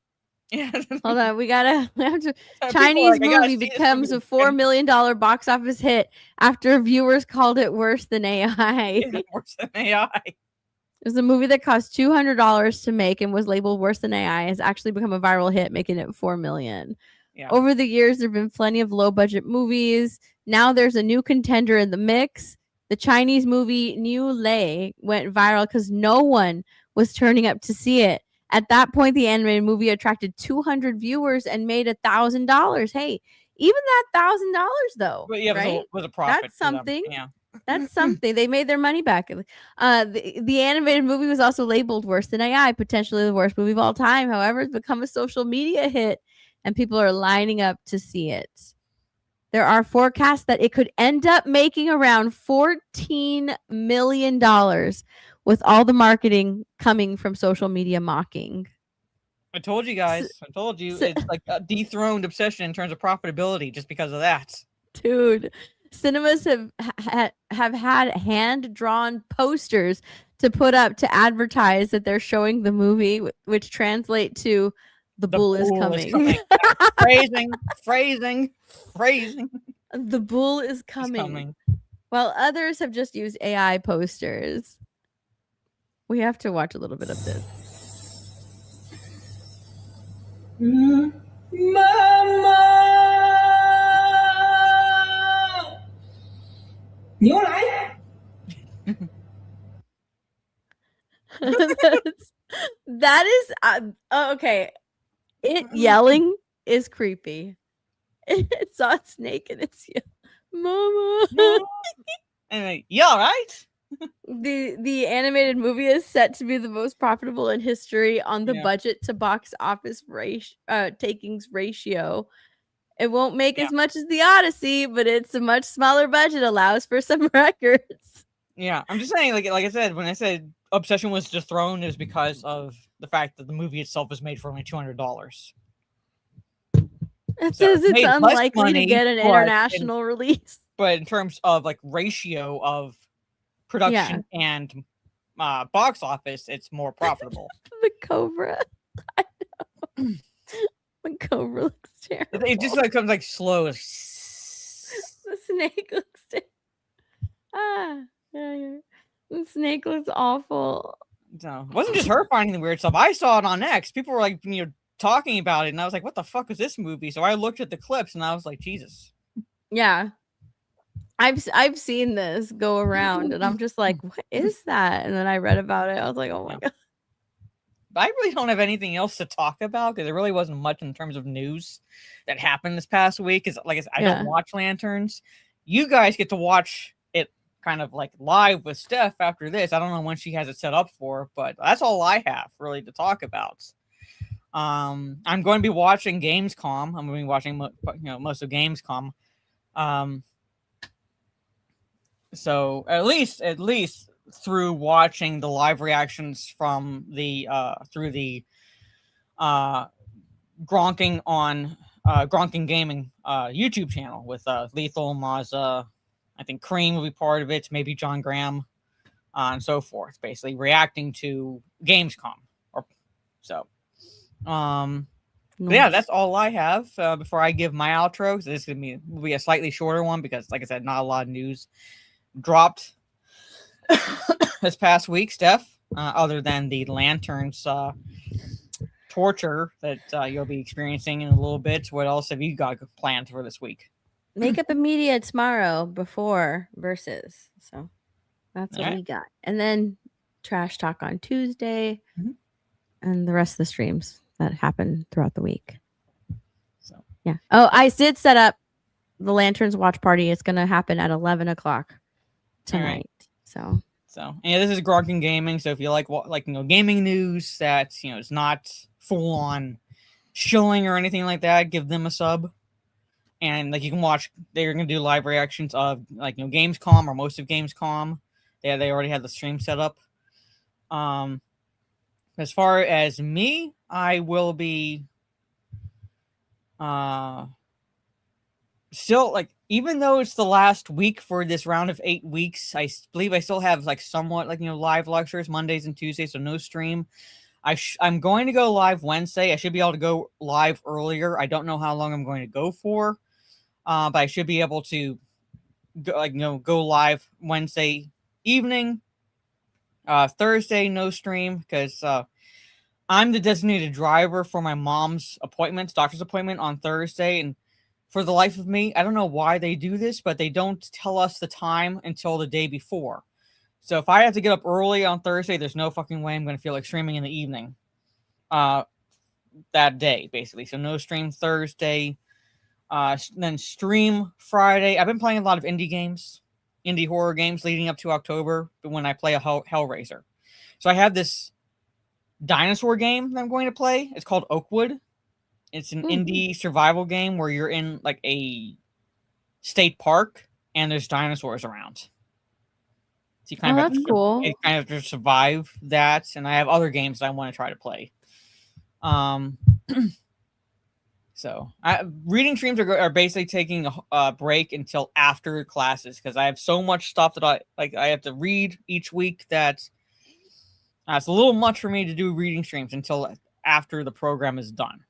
Yeah. Hold on, we have to. Chinese movie becomes a $4 million box office hit after viewers called it Worse Than AI. Yeah, Worse Than AI. It was a movie that cost $200 to make and was labeled Worse Than AI. Has actually become a viral hit, making it $4 million. Yeah. Over the years, there have been plenty of low-budget movies. Now there's a new contender in the mix. The Chinese movie New Lei went viral because no one was turning up to see it. At that point, the animated movie attracted 200 viewers and made $1,000. Hey, even that $1,000 though, but yeah, right? was a profit. That's something. Yeah. That's something. They made their money back. The animated movie was also labeled Worse Than AI, potentially the worst movie of all time. However, it's become a social media hit, and people are lining up to see it. There are forecasts that it could end up making around $14 million with all the marketing coming from social media mocking. I told you guys. I told you. It's like a dethroned Obsession in terms of profitability just because of that. Dude, cinemas have had hand-drawn posters to put up to advertise that they're showing the movie, which translate to the bull is coming. Phrasing. The bull is coming. While others have just used AI posters. We have to watch a little bit of this. Mama. Okay. It yelling is creepy. It saw a snake and it's Mama. And you all right? The animated movie is set to be the most profitable in history on the Yeah. budget to box office takings ratio. It won't make as much as the Odyssey, but it's a much smaller budget, allows for some records. Yeah, I'm just saying, like I said, when I said Obsession was dethroned, it was because of the fact that the movie itself was made for only $200. It So says it it's made less unlikely to money, get an but international release. But in terms of like ratio of production and box office, it's more profitable. The Cobra. I know. The Cobra looks terrible. It just like comes like slow. The snake looks terrible. The snake looks awful. No, it wasn't just her finding the weird stuff. I saw it on X. People were like, talking about it, and I was like, "What the fuck is this movie?" So I looked at the clips, and I was like, "Jesus." Yeah, I've seen this go around, and I'm just like, "What is that?" And then I read about it. I was like, "Oh my god." But I really don't have anything else to talk about because there really wasn't much in terms of news that happened this past week. Because, like I said, I don't watch Lanterns. You guys get to watch it kind of like live with Steph after this. I don't know when she has it set up for, but that's all I have really to talk about. I'm going to be watching Gamescom. I'm going to be watching most of Gamescom. So at least through watching the live reactions from the through the Gronking on Gronking Gaming YouTube channel with Lethal, Mazza, I think Cream will be part of it, maybe John Graham, and so forth, basically reacting to Gamescom. Yeah, that's all I have before I give my outro. So this will be a slightly shorter one because, like I said, not a lot of news dropped this past week, Steph, other than the Lanterns torture that you'll be experiencing in a little bit. What else have you got planned for this week? Makeup and media tomorrow before Versus. So that's what we got. And then trash talk on Tuesday and the rest of the streams that happen throughout the week. So yeah. Oh, I did set up the Lanterns watch party. It's going to happen at 11 o'clock tonight. So yeah, this is Gronking Gaming. So if you like gaming news that's it's not full on shilling or anything like that, give them a sub. And like you can watch, they're gonna do live reactions of Gamescom or most of Gamescom. They already had the stream set up. As far as me, I will be still even though it's the last week for this round of 8 weeks, I believe I still have somewhat live lectures Mondays and Tuesdays, so no stream. I'm going to go live Wednesday. I should be able to go live earlier. I don't know how long I'm going to go for, but I should be able to go live Wednesday evening. Thursday no stream because I'm the designated driver for my mom's doctor's appointment on Thursday, and for the life of me, I don't know why they do this, but they don't tell us the time until the day before. So if I have to get up early on Thursday, there's no fucking way I'm going to feel like streaming in the evening that day, basically. So no stream Thursday, then stream Friday. I've been playing a lot of indie horror games leading up to October when I play a Hellraiser. So I have this dinosaur game that I'm going to play. It's called Oakwood. It's an indie survival game where you're in a state park and there's dinosaurs around. So you kind of that's cool. You kind of have to survive that, and I have other games that I want to try to play. So reading streams are basically taking a break until after classes because I have so much stuff that I have to read each week that it's a little much for me to do reading streams until after the program is done,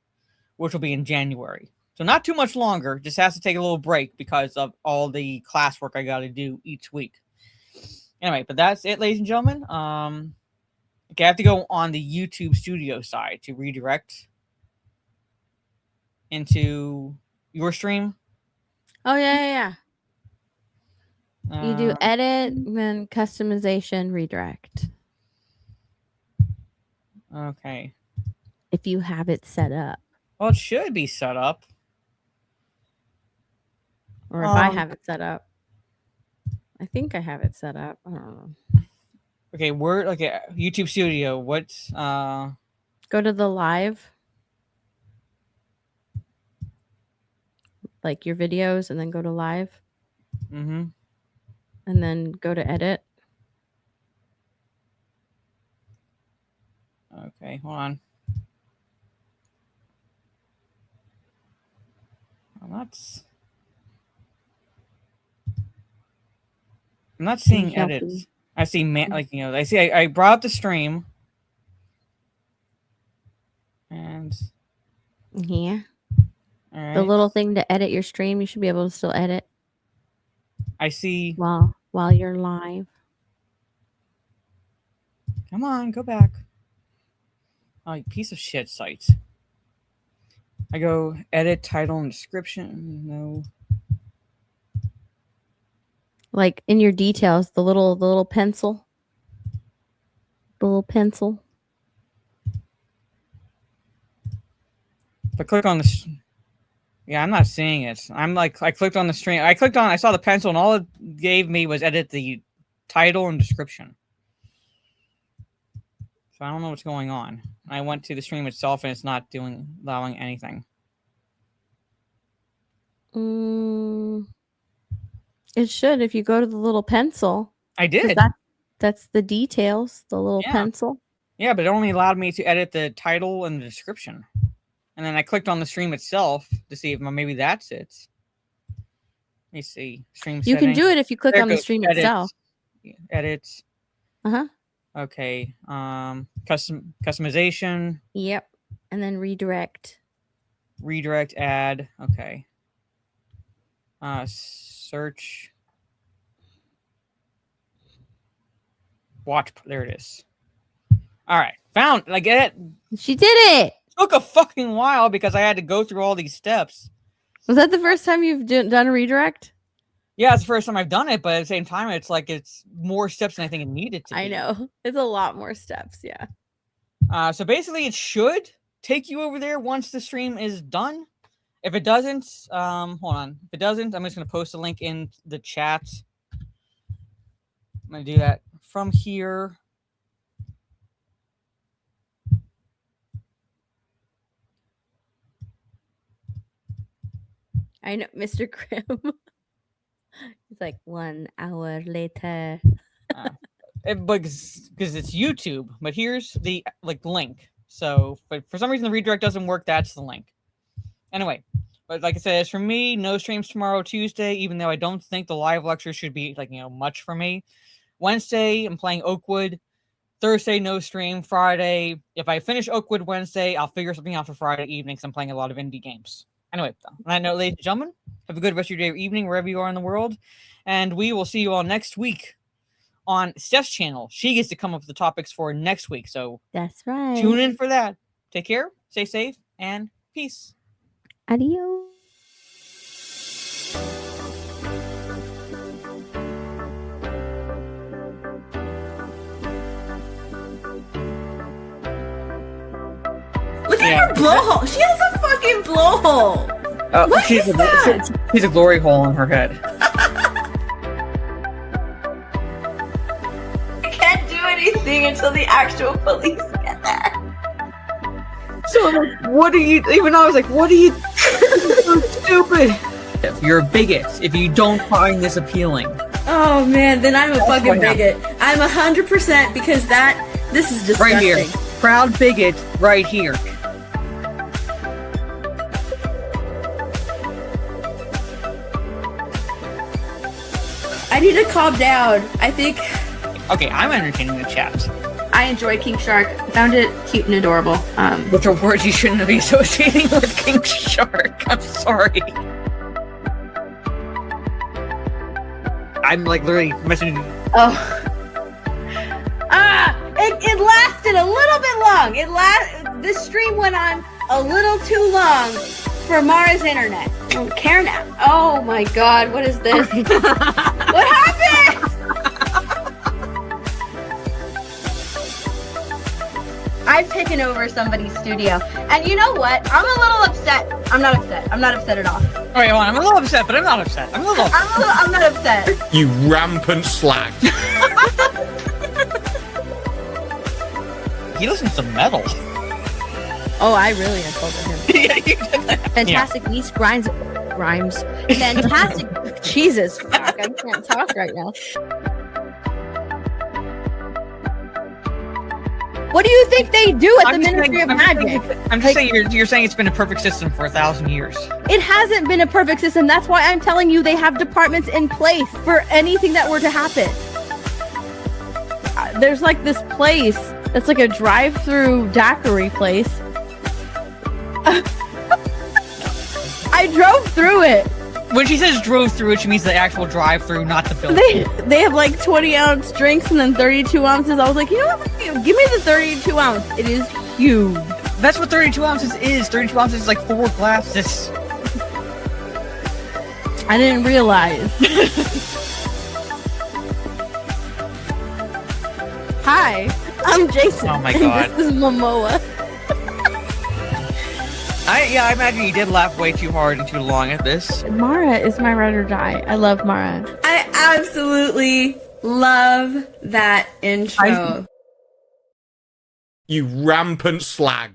which will be in January. So not too much longer. Just has to take a little break because of all the classwork I got to do each week. Anyway, but that's it, ladies and gentlemen. Okay, I have to go on the YouTube studio side to redirect into your stream. Oh yeah. You do edit, then customization, redirect. Okay. if you have it set up. Well, it should be set up. Or if I have it set up. I think I have it set up. I don't know. Okay, YouTube Studio. What's Go to the live. Like your videos, and then go to live. Mm-hmm. And then go to edit. Okay, hold on. Well, I'm not seeing edits. I see I brought up the stream. And yeah. All right. The little thing to edit your stream, you should be able to still edit. I see. While you're live. Come on, go back. Oh, you piece of shit site. I go edit title and description. No. Like in your details, the little pencil. The little pencil. If I click on this, yeah, I'm not seeing it. I clicked on the stream. I saw the pencil, and all it gave me was edit the title and description. So I don't know what's going on. I went to the stream itself, and it's not allowing anything. It should if you go to the little pencil. I did. That's the details, the little pencil. Yeah, but it only allowed me to edit the title and the description. And then I clicked on the stream itself to see if maybe that's it. Let me see. Stream You setting. can do it if you click on the stream itself. Edits. Uh-huh. Okay. Customization. Yep. And then redirect. Redirect, add. Okay. Search. Watch. There it is. All right. Found. I get it. She did it. Took a fucking while because I had to go through all these steps. Was that the first time you've done a redirect? Yeah, it's the first time I've done it, but at the same time, it's more steps than I think it needed to be. I know. It's a lot more steps, yeah. So basically, it should take you over there once the stream is done. If it doesn't, hold on. If it doesn't, I'm just going to post a link in the chat. I'm going to do that from here. I know, Mr. Grimm. It's like 1 hour later. Because it's YouTube, but here's the link. So for some reason the redirect doesn't work. That's the link. Anyway, but like I said, as for me, no streams tomorrow, Tuesday. Even though I don't think the live lecture should be much for me. Wednesday, I'm playing Oakwood. Thursday, no stream. Friday, if I finish Oakwood Wednesday, I'll figure something out for Friday evening because I'm playing a lot of indie games. Anyway, on that note, ladies and gentlemen, have a good rest of your day or evening, wherever you are in the world. And we will see you all next week on Steph's channel. She gets to come up with the topics for next week. So that's right. Tune in for that. Take care, stay safe, and peace. Adios. Look at her blowhole. She has a fucking blowhole. What is that? She's a glory hole in her head. I can't do anything until the actual police get there. So I'm like, what are you? Even I was like, what are you? So stupid. If you're a bigot, if you don't find this appealing. Oh man, then I'm a fucking bigot. I'm 100% because this is disgusting. Right here, proud bigot, right here. I need to calm down. I think. Okay, I'm entertaining the chat. I enjoy King Shark. Found it cute and adorable. Which are words you shouldn't be associating with King Shark. I'm sorry. I'm literally messaging. Oh. It lasted a little bit long. This stream went on a little too long for Mara's internet. I don't care now. Oh my god, what is this? What happened? I've taken over somebody's studio. And you know what? I'm a little upset. I'm not upset. I'm not upset at all. All right, well, I'm a little upset, but I'm not upset. I'm I'm not upset. You rampant slag. He listens to metal. Oh, I really insulted him. Yeah, you did that. Fantastic Beast rhymes. Fantastic. Jesus, fuck, I can't talk right now. What do you think they do at the Ministry of Magic? I'm just saying you're saying it's been a perfect system for 1,000 years. It hasn't been a perfect system. That's why I'm telling you they have departments in place for anything that were to happen. There's like this place that's like a drive-through daiquiri place. I drove through it. When she says drove through it, she means the actual drive-through, not the building. They have like 20-ounce drinks and then 32 ounces. I was like, you know what? Give me the 32 ounce. It is huge. That's what 32 ounces is. 32 ounces is like 4 glasses. I didn't realize. Hi, I'm Jason. Oh my and God. This is Momoa. I imagine you did laugh way too hard and too long at this. Mara is my ride or die. I love Mara. I absolutely love that intro. You rampant slag.